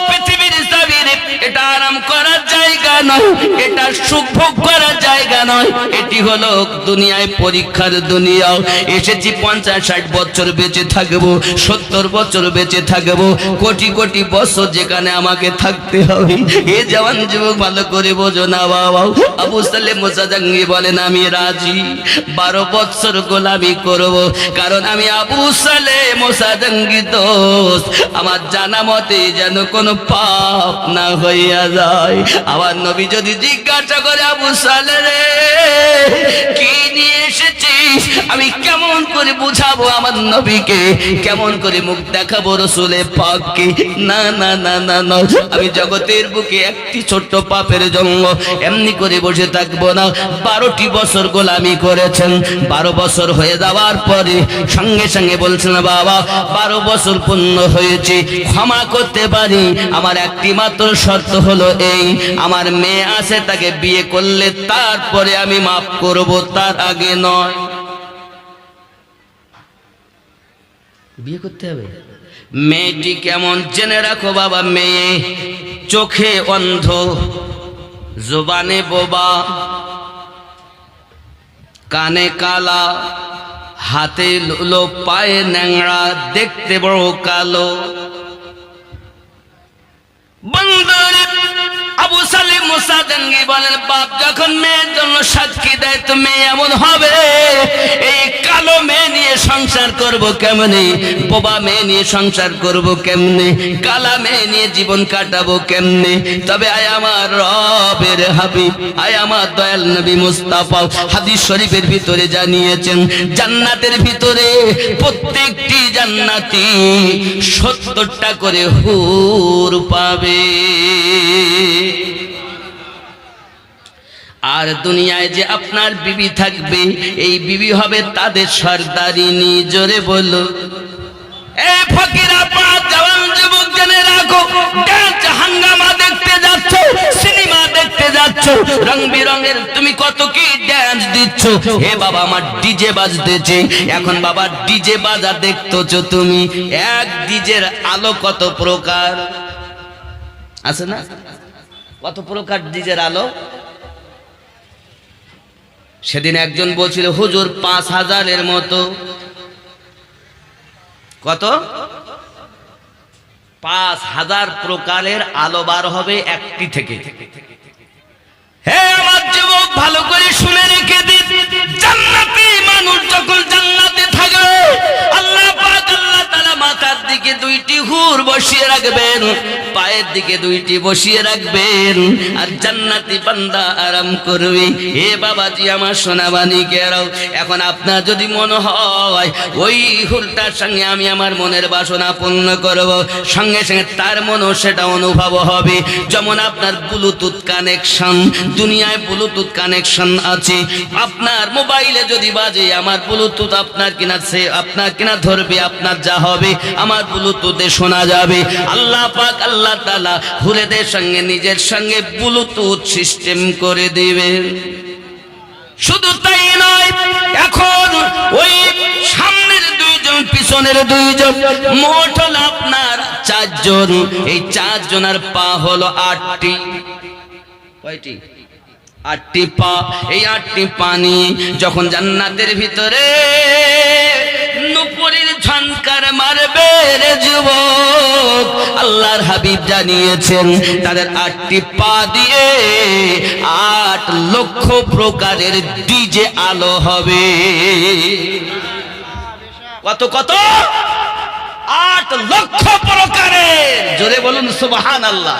পৃথিবীর জমিনে এটা আরাম করার জায়গা নয়, এটা সুখ ভোগ করার জায়গা নয়, এটি হলো দুনিয়ায় পরীক্ষার দুনিয়া। এসেছি 50-60 বছর বেঁচে থাকবো, 70 বছর বেঁচে থাকবো, কোটি কোটি বছর যেখানে আমাকে থাকতে হবে। এ জওয়ান যুবক ভালো করে বোঝো না বাবা। আবু সালেহ মোসাদাঙ্গি বলেন আমি রাজি, 12 বছর গোলামি করব, কারণ আমি আবু সালেহ মোসাদাঙ্গি দোস্ত আমার জানা মতে যেন কোনো পাপ না হইয়া যায়। আমার নবী যদি জিজ্ঞাসা করে আবু সালেহ রে কি নিয়ে এসেছিস, আমি কেমন করে বুঝাবো আমার নবীকে, কেমন করে মুখ দেখাবো রসুলে পাককে? না না না না না, আমি জগতের বুকে একটি ছোট্ট পাপের জন্য এমনি করে বসে থাকবো না। 12টি বছর গোলামি করেছেন, 12 বছর হয়ে যাওয়ার পরে সঙ্গে সঙ্গে বলছেন বাবা 12 বছর পূর্ণ হয়েছে, ক্ষমা করতে পারি, আমার একটি মাত্র শর্ত হলো এই, আমার মেয়ে আছে তাকে বিয়ে করলে তারপরে আমি মাফ করব, তার আগে নয়। বিয়ে করতে হবে। মেয়েটি কেমন জেনে রাখো বাবা, মেয়ে চোখে অন্ধ, জবানে বোবা, কানে কালা, হাতে লুলো, পায়ে ন্যাংরা, দেখতে বড় কালো। বন্ধুরে আবু সালেহ মোসাদাঙ্গি বলেন বাপ যখন মেয়ের জন্য সাক্ষী দেয় তো মেয়ে এমন হবে, এই কালো মেয়ে নিয়ে সংসার করব কেমনে, বোবা মেয়ে নিয়ে সংসার করব কেমনে, কালা মেয়ে নিয়ে জীবন কাটাবো কেমনে? তবে আয় আমার রবের হাবিব, আয় আমার দয়াল নবী মুস্তাফা হাদিস শরীফের ভিতরে জানিয়েছেন জান্নাতের ভিতরে প্রত্যেকটি জান্নাতি 70টা করে হুর পাবে। আর দুনিয়ায় যে আপনার বিবি থাকবে, এই বিবি হবে তাদের সরদারিনী। জোরে বলো এই ফকিরা পাঁচ জওয়ান যুবক জেনে রাখো, ডান্স হাঙ্গামা দেখতে যাচ্ছ, সিনেমা দেখতে দেখতে যাচ্ছ, রং বিরঙের তুমি কত কি ড্যান্স দিচ্ছ। হে বাবা আমার ডিজে বাজতেছে, এখন বাবা ডিজে বাজা দেখতেছো তুমি। এক ডিজের আলো কত প্রকার আছে না, কত প্রকার ডিজের আলো। সেদিন একজন বলছিল হুজুর 5000-এর মতো, কত 5000 প্রকারের আলো বার হবে একটি থেকে। হে আমার যুবক ভালো করে শুনে রেখে দিন, জান্নাতি মানুষ যখন জান্নাতে থাকবে আল্লাহ পাক আল্লাহ তাআলা মাথার দিকে 2টি হুর বসিয়ে রাখবেন, পায়ের দিকে 2টি বসিয়ে রাখবেন, আর জান্নাতি বান্দা আরাম করবে। হে বাবাজি আমার সোনাবানি কেরাও, এখন আপনার যদি মনে হয় ওই হুরটার সঙ্গে আমি আমার মনের বাসনা পূর্ণ করব, সঙ্গে সঙ্গে তার মনও সেটা অনুভব হবে। যেমন আপনার ব্লুটুথ কানেকশন, দুনিয়ায় ব্লুটুথ কানেকশন আছে, আপনার মোবাইলে যদি বাজে আমার ব্লুটুথ আপনার কিনা ধরবে, আপনার যা হবে আমার ব্লুটুথে শোনা যাবে। আল্লাহ পাক আল্লাহ তাআলা হুরেদের সঙ্গে নিজের সঙ্গে ব্লুটুথ সিস্টেম করে দিবেন। শুধু তাই নয়, এখন ওই সামনের 2জন পিছনের 2জন, মোট হলো আপনার 4 জন। এই 4 জনের পা হলো 8টি। কয়টি? 8টি পা। এই 8টি পা নিয়ে যখন জান্নাতের ভিতরে নুপুরের ঝনকার মারবে রে যুবক, আল্লাহর হাবিব জানিয়েছেন তাদের 8টি পা দিয়ে 8 লক্ষ প্রকারের ডিজে আলো হবে। কত কত? 8 লক্ষ প্রকারের। জোরে বলুন সুবহানাল্লাহ।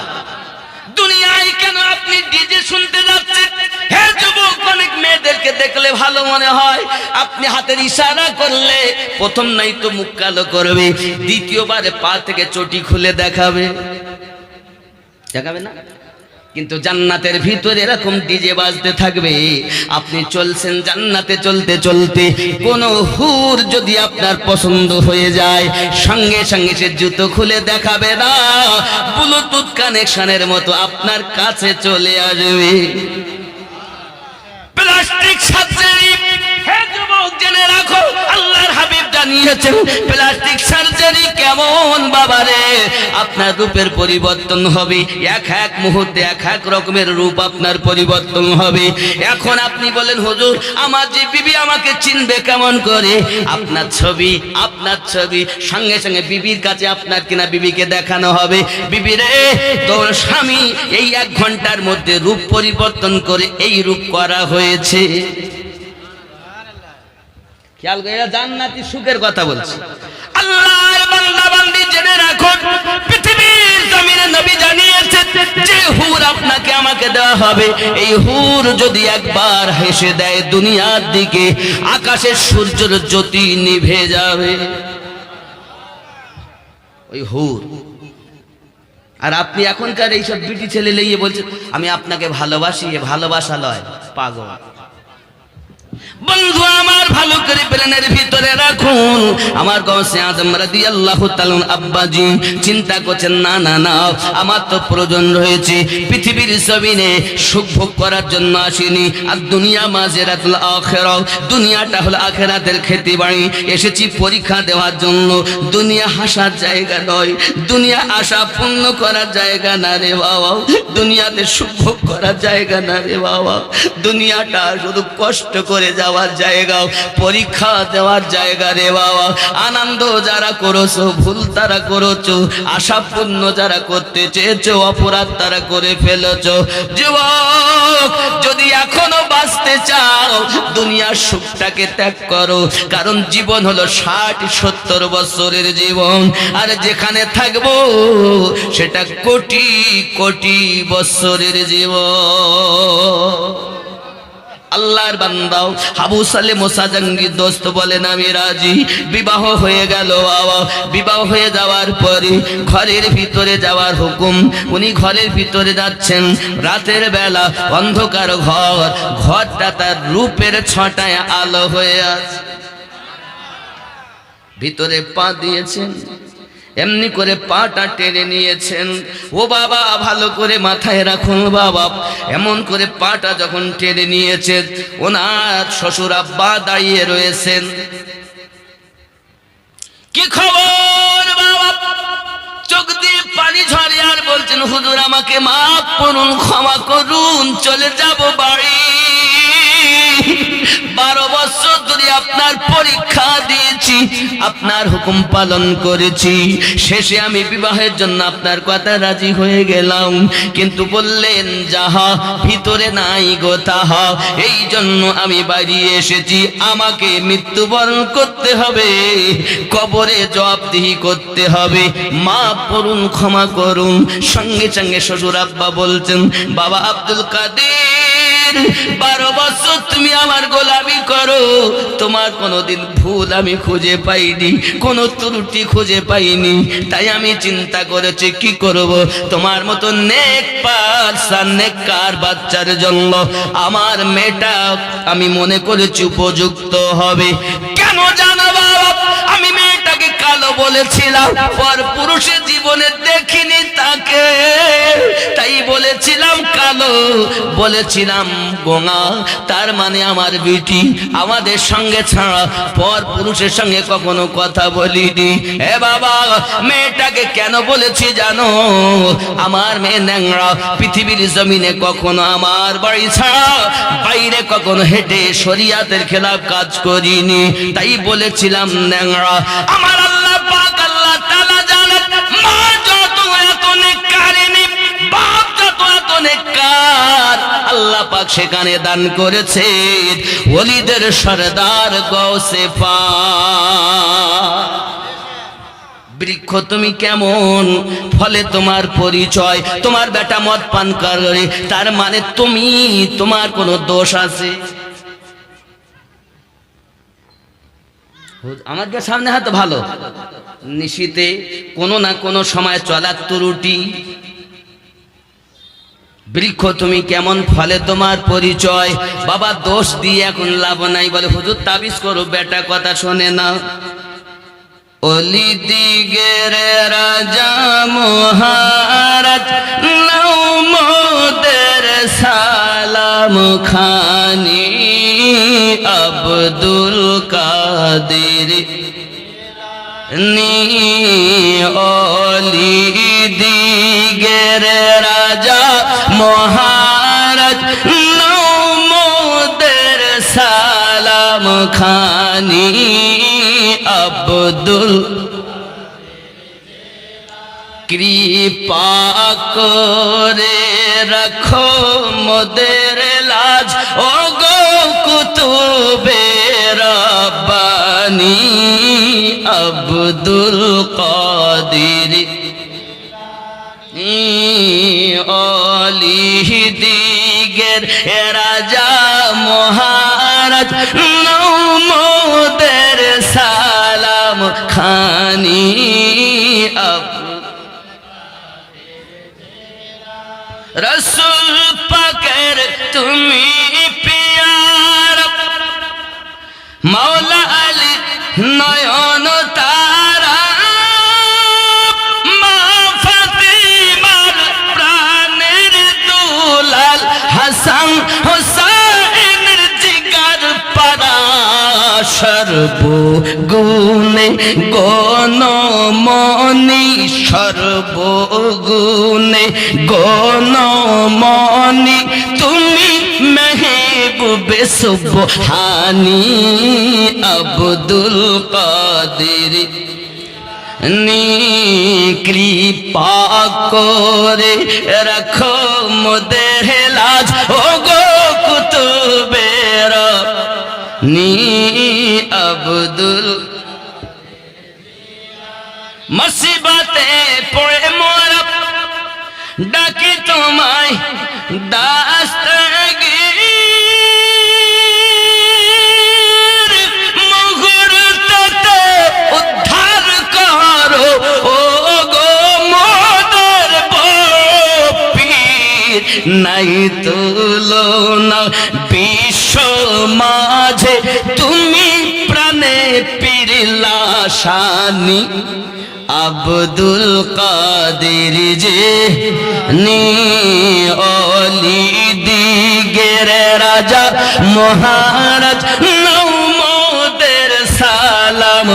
দুনিয়ায় কেন আপনি ডিজে শুনতে যাচ্ছেন? হে যুবক, অনেক মেয়েদেরকে দেখলে ভালো মনে হয়, আপনি হাতের ইশারা করলে প্রথম নাই তো মুখ কালো করবে, দ্বিতীয়বারে পা থেকে চটি খুলে দেখাবে না? কিন্তু জান্নাতের ভিতরে এরকম ডিজে বাজতে থাকবে। আপনি চলছেন জান্নাতে, চলতে চলতে কোন হুর যদি আপনার পছন্দ হয়ে যায়, সঙ্গে সঙ্গে সে জুতো খুলে দেখাবে না, ব্লুটুথ কানেকশনের মতো আপনার কাছে চলে আসবে। প্লাস্টিক সার্জারি, হে যুবক জেনে রাখো, আল্লাহর হাবিব জানিয়েছেন প্লাস্টিক সার্জারি কেমন বাবারে, আপনার রূপের পরিবর্তন হবে। এক মুহূর্তে এক রকমের রূপ আপনার পরিবর্তন হবে। এখন আপনি বলেন হুজুর আমার যে বিবি আমাকে চিনবে কেমন করে? আপনার ছবি সঙ্গে সঙ্গে বিবির কাছে আপনার কিনা বিবিকে দেখানো হবে, বিবি রে তোর স্বামী এই 1 ঘন্টার মধ্যে রূপ পরিবর্তন করে এই রূপ করা হয়েছে। খেয়াল করে, জান্নাতি সুখের কথা বলছি। আল্লাহর বান্দা বান্দি জেনে রাখুন, পৃথিবীর জমিনে নবী জানিয়েছেন যে হুর আপনাকে আমাকে দেওয়া হবে, এই হুর যদি একবার হেসে দেয় দুনিয়ার দিকে, আকাশের সূর্যের জ্যোতি নিভে যাবে। ওই হুর। আর আপনি এখনকার এইসব বিটি ছেলে লইয়ে বলছেন আমি আপনাকে ভালোবাসি, এ ভালোবাসা লয়, পাগল। বন্ধু আমার ভালো করে ব্রেনের ভিতরে রাখুন, আমার গৌসে আজম রাদিয়াল্লাহু তাআলা আব্বাজি চিন্তা করছেন না না না, আমার তো প্রয়োজন রয়েছে, পৃথিবীর জমিনে সুখ ভোগ করার জন্য আসিনি। আর দুনিয়া মাজরাতুল আখিরাহ, দুনিয়াটা হলো আখিরাতের খেতিবাড়ি, এসেছি পরীক্ষা দেওয়ার জন্য। দুনিয়া হাসার জায়গা নয়, দুনিয়া আশা পূর্ণ করার জায়গা না রে বাবা, দুনিয়াতে সুখ ভোগ করার জায়গা না রে বাবা, দুনিয়াটা শুধু কষ্ট করে যাওয়ার জায়গা, পরীক্ষা দেওয়ার জায়গা রে বাবা। আনন্দ যারা করেছো ভুল তারা করেছো, আশা পূর্ণ যারা করতে চেয়েছো অপরাধ তারা করে ফেলেছো। যুবক যদি এখনো বাঁচতে চাও দুনিয়ার সুখটাকে ত্যাগ করো, কারণ জীবন হলো 60-70 বছরের জীবন, আর যেখানে থাকবো সেটা কোটি কোটি বছরের জীবন। আল্লাহর বান্দাও আবু সালেহ মুসা জাঙ্গি দোস্ত বলেন আমি রাজি। বিবাহ হয়ে গেল বাবা, বিবাহ হয়ে যাওয়ার পরে ঘরের ভিতরে যাওয়ার হুকুম। উনি ঘরের ভিতরে যাচ্ছেন, রাতের বেলা অন্ধকার ঘর, ঘরটা তার রূপের ছটায় আলো হয়ে আছে। ভিতরে পা দিয়েছেন, এমনি করে পাটা টেনে নিয়েছেন। ও বাবা, ভালো করে মাথায় রাখুন বাবা, এমন করে পাটা যখন টেনে নিয়েছেন, ওনার শ্বশুর আব্বা দাঁড়িয়ে রয়েছেন। কি খবর বাবা? চোখ দিয়ে পানি ঝরে আর বলছেন, হুজুর আমাকে মাফ করুন, ক্ষমা করুন, চলে যাব বাড়ি। 12 বছর ধরে আপনার পরীক্ষা দিয়েছি, আপনার হুকুম পালন করেছি, শেষে আমি বিবাহের জন্য আপনার কথা রাজি হয়ে গেলাম, কিন্তু বললেন যাহা ভিতরে নাই গো তাহা, এই জন্য আমি বাইরে এসেছি। আমাকে মৃত্যুবরণ করতে হবে, কবরে জবাবদিহি করতে হবে, মাফ করুন, ক্ষমা করুন। সঙ্গে সঙ্গে শ্বশুর আব্বা বলছেন, বাবা আব্দুল কাদের, 12 বছর তুমি আমার গোলামি করো, তোমার কোনোদিন ভুল আমি খুঁজে পাইনি, কোনো ত্রুটি খুঁজে পাইনি, তাই আমি চিন্তা করেছি কি করব, তোমার মতো নেক পারসান নেককার বাচ্চার জন্য আমার মেয়েটা আমি মনে করেছি উপযুক্ত হবে। কেন জানো বাবা? আমি মেয়েটাকে কালো বলেছিলাম, পর পুরুষের জীবনে দেখিনি তাকে, তাই বলেছিলাম কালো, বলেছিলাম গোঙা, তার মানে আমার বিটি আমাদের সঙ্গে ছাড়া পর পুরুষের সঙ্গে কখনো কথা বলিনি। এ বাবা, মেয়েটাকে কেন বলেছি জানো? আমার মেয়ে ন্যাংরা, পৃথিবীর জমিনে কখনো আমার বাড়ি ছাড়া বাইরে কখনো হেঁটে শরিয়াতের খেলাফ কাজ করিনি, তাই বলেছিলাম ন্যাংরা। আমার আল্লাহ পাক আল্লাহ তাআলা জানেন, মা যত এত নেককারিনী, বাপ যত এত নেককার, আল্লাহ পাক সেখানে দান করেছে ওলিদের সরদার গৌসে পাক। বৃক্ষ তুমি কেমন, ফলে তোমার পরিচয়, তোমার বেটা মদ পান করে, তার মানে তুমি, তোমার কোনো দোষ আছে? আমাদের সামনে হয়তো ভালো, নিশিতে কোনো না কোনো সময় চলার ত্রুটি। বৃক্ষ তুমি কেমন, ফলে তোমার পরিচয়। বাবা দোষ দিয়ে এখন লাভ নাই, বলে হুজুর তাবিজ করো, বেটা কথা শোনে না। অলি দিগের রাজা মহারাজ, নাও মোদের সালাম খানি, আব্দুল কাদের নি। অলি দিগের রাজা মহারাজ, নাও মোদের সালাম খানি, আব্দুল কৃপা করে রাখো মোদের লাজ, ও গো কুতুবে রব্বানি, আব্দুল কাদের অলি দিগের রাজা মহারাজ, নাও মোদের সালাম খানি, রসুল পাকের তুমি পিয়ার, মাওলা আলী নয়ন তারা, মা ফাতিমার প্রাণের দুলাল, হাসান হোসেনের জিগার পারা, সর্বগুণে গণমণি, সর্বগুণে গণমণি, তুমি মেহবুবে সুবহানি, আব্দুল কাদের নি। কৃপা করে রাখো মোদের লাজ, ও গো কুতুবে রব্বানি, আব্দুল। মুসিবতে পড়ে মোরা ডাকি তোমায় দাস্তাগীর, মুহূর্তে উদ্ধার করো, ও গো মোদের পীর, নাই তুলনা বিশ্ব মাঝে, তুমি প্রাণে পীর লাশানি, আব্দুল কাদের জিলানী ওলি দিগের রাজা মহারাজ নৌমদের সালাম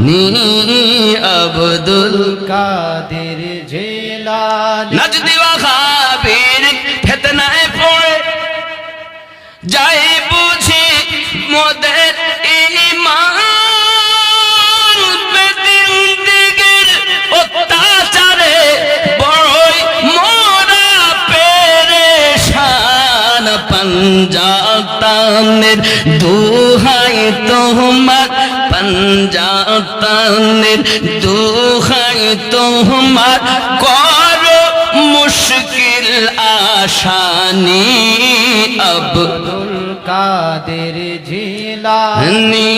নি আব্দুল কাদের জিলানী নজদি ওয়াহাবীর ফিতনায় পড়ে যাই বুঝি মোদের ঈমান বেদিন দিগের অত্যাচারে বড়ই মোরা পেরেশান পঞ্জাতানের দুহাই তোমার পঞ্জাতানের দুহাই তোমার করো মুশকিল আসানি আব্দুল কাদের জিলানী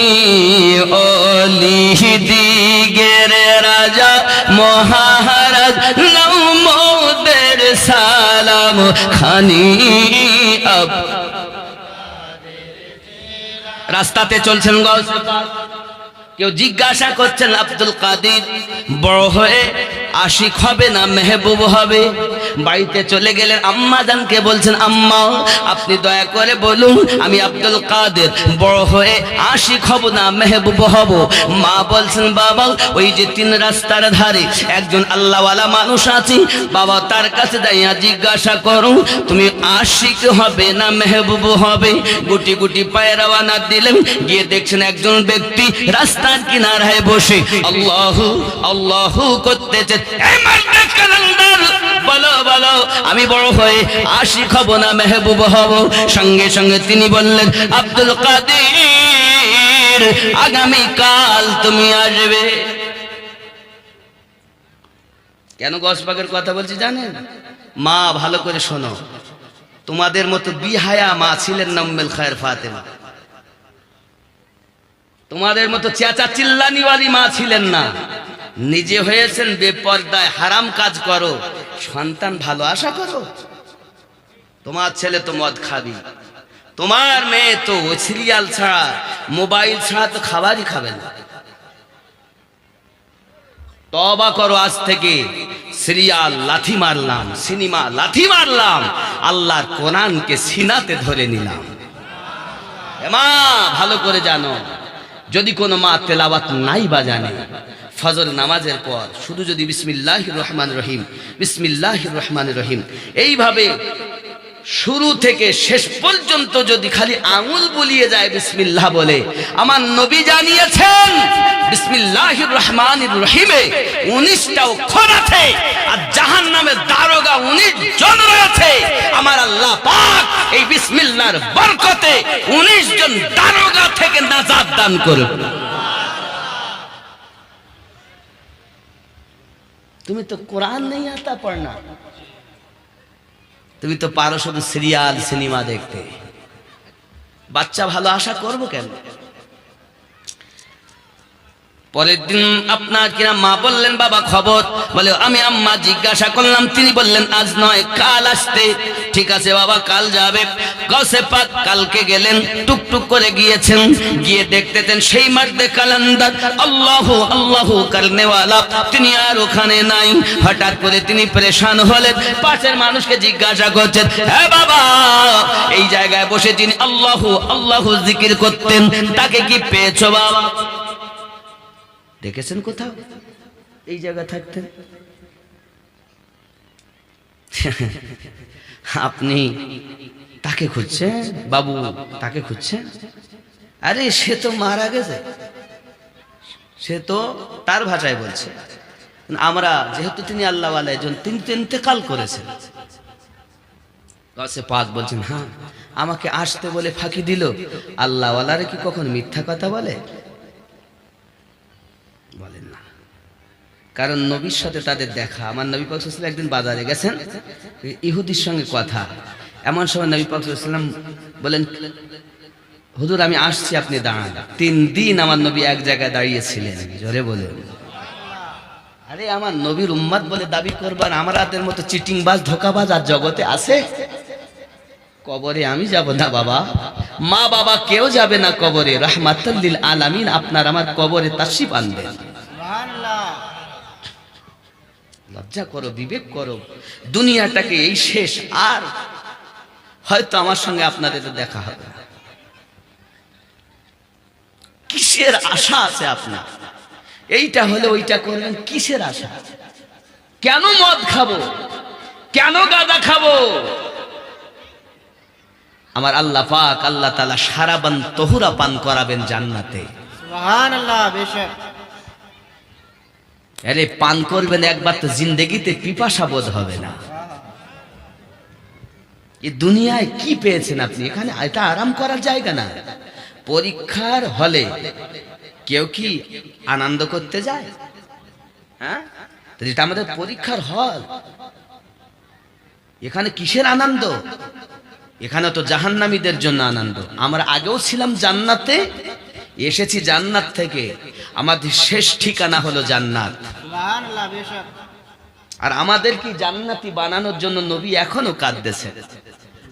ওলি দিগের রাজা মহারাজ নৌমদের সালাম খানি আব রাস্তাতে চলছেন গৌসে পাক কেউ জিজ্ঞাসা করছেন আব্দুল কাদের বড় হয়ে আশিক হবে না মেহবুব হবে বাড়িতে চলে গেলেন আম্মা জানকে বলছেন আম্মা আপনি দয়া করে বলুন আমি আব্দুল কাদের বড় হয়ে আশিক হব না মেহবুব হব মা বলছেন বাবা ওই যে তিন রাস্তার ধারে একজন আল্লাহওয়ালা মানুষ আছে বাবা তার কাছে যাইয়া জিজ্ঞাসা করো তুমি আশিক হবে না মেহবুব হবে গুটি গুটি পায়ে রওনা দিলেন গিয়ে দেখছেন একজন ব্যক্তি রাস্তার কিনারায় বসে আল্লাহু আল্লাহু করতেছে বলো বলো আমি বড় হয়ে আশিক হব না মেহবুব হব সঙ্গে সঙ্গে তিনি বললেন আব্দুল কাদের আগামী কাল তুমি আসবে কেন গসবাগের কথা বলছি জানেন মা ভালো করে শোনো তোমাদের মতো বিহায়া মা ছিলেন না উম্মুল খায়ের ফাতেমা তোমাদের মতো চেঁচা চিল্লানিওয়ালি মা ছিলেন না নিজে হয়েছেন বেপরদায় হারাম কাজ করো সন্তান ভালো আশা করো তোমার ছেলে তো মদ খাবি তোমার মেয়ে তো সিরিয়াল ছাড়া মোবাইল ছাড়া তো খাবারই খাবে না তওবা করো আজ থেকে সিরিয়াল লাথি মারলাম সিনেমা লাথি মারলাম আল্লাহর কোরআনকে সিনাতে ধরে নিলাম মা ভালো করে জানো যদি কোনো মা তেলাওয়াত নাই বা জানে ফজর নামাজের পর শুধু যদি বিসমিল্লাহির রহমানির রহিম বিসমিল্লাহির রহমানির রহিম এইভাবে শুরু থেকে শেষ পর্যন্ত যদি খালি আঙুল বুলিয়ে যায় বিসমিল্লাহ বলে আমার নবী জানিয়েছেন বিসমিল্লাহির রহমানির রহিমে 19টা অক্ষর আছে আর জাহান্নামের দারোগা 19 জন রয়েছে আমার আল্লাহ পাক এই বিসমিল্লাহর বরকতে 19 জন দারোগা থেকে নাজাত দান করবে তুমি তো কোরআন नहीं आता पढ़ना তুমি তো পারো শুধু সিরিয়াল সিনেমা দেখতে বাচ্চা ভালো আশা করবো কেন পরের দিন আপনার কিনা মা বললেন বাবা খবর বলে আমি আম্মা জিজ্ঞাসা করলাম তিনি বললেন আজ নয় কাল আসতে ঠিক আছে বাবা কাল যাবে গৌসে পাক কালকে গেলেন টুকটুক করে গিয়েছেন গিয়ে দেখতেন সেই মর্দে কালান্দার আল্লাহু আল্লাহু করনেওয়ালা তিনি আর ওখানে নাই হঠাৎ করে তিনি পরেশান হলেন পাশের মানুষকে জিজ্ঞাসা করছেন হ্যাঁ বাবা এই জায়গায় বসে তিনি আল্লাহু আল্লাহু জিকির করতেন তাকে কি পেয়েছো বাবা দেখেছেন কোথাও এই জায়গা থাকতেন আপনি তাকে খুঁজছেন বাবু তাকে খুঁজছেন আরে সে তো মারা গেছে সে তো তার ভাষায় বলছে আমরা যেহেতু তিনি আল্লাহওয়ালা একজন তিনি তো ইন্তেকাল করেছেন গাছে পাক বলছেন হ্যাঁ আমাকে আসতে বলে ফাঁকি দিল আল্লাহওয়ালারে কি কখন মিথ্যা কথা বলে বলেন না কারণ নবীর সাথে তাদের দেখা আমার নবী পাক সাল্লাল্লাহু আলাইহি ওয়াসাল্লাম একদিন বাজারে গেছেন ইহুদির সঙ্গে কথা এমন সময় নবী পাক সাল্লাল্লাহু আলাইহি ওয়াসাল্লাম বলেন হুজুর আমি আসছি আপনি দাঁড়ান 3 দিন আমার নবী এক জায়গায় দাঁড়িয়েছিলেন জোরে বলেন আরে আমার নবীর উম্মত বলে দাবি করবার আমাদের মতো চিটিংবাজ ধোঁকাবাজ আর জগতে আছে কবরে আমি যাব না বাবা মা বাবা কেউ যাবে না কবরে রাহমাতুল লিল আলামিন আপনার আমার কবরে তাশরিফ আনবেন সুবহানাল্লাহ লজ্জা করো, বিবেক করো। দুনিয়াটাকে এই শেষ, আর হয়তো আমার সঙ্গে আপনাদের দেখা হবে না। কিসের আশা আছে আপনার? এইটা হলে ওইটা করবেন, কিসের আশা? কেন মদ খাবো, কেন গাঁজা খাবো? আমার আল্লাহ পাক আল্লাহ তাআলা সারাবান তহুরা পান করাবেন জান্নাতে। সুবহানাল্লাহ, বেশক। আরে পান করবেন একবার তো জিন্দেগিতে পিপাসা বোধ হবে না। এই দুনিয়ায় কি পেয়েছেন আপনি? এখানে এটা আরাম করার জায়গা না। পরীক্ষার হলে কেউ কি আনন্দ করতে যায়? হ্যাঁ, তো এটা আমাদের পরীক্ষার হল। এখানে কিসের আনন্দ? এখানে তো জাহান্নামীদের জন্য আনন্দ। আমরা আগেও ছিলাম জান্নাতে, এসেছি জান্নাত থেকে, আমাদের শেষ ঠিকানা হলো জান্নাত। সুবহানাল্লাহ, বেশক। আর আমাদের কি জান্নাতি বানানোর জন্য নবী এখনো কাঁদতেছেন।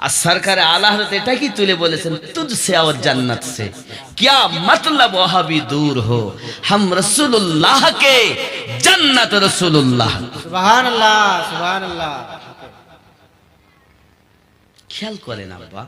আর সরকার আলা হযরত এটা কি তুলে বলেছেন, তুঝসে और जन्नत से क्या मतलब वह भी दूर हो, हम रसूलुल्लाह के जन्नत रसूलुल्लाह। সুবহানাল্লাহ, সুবহানাল্লাহ। খেয়াল করেন আব্বা,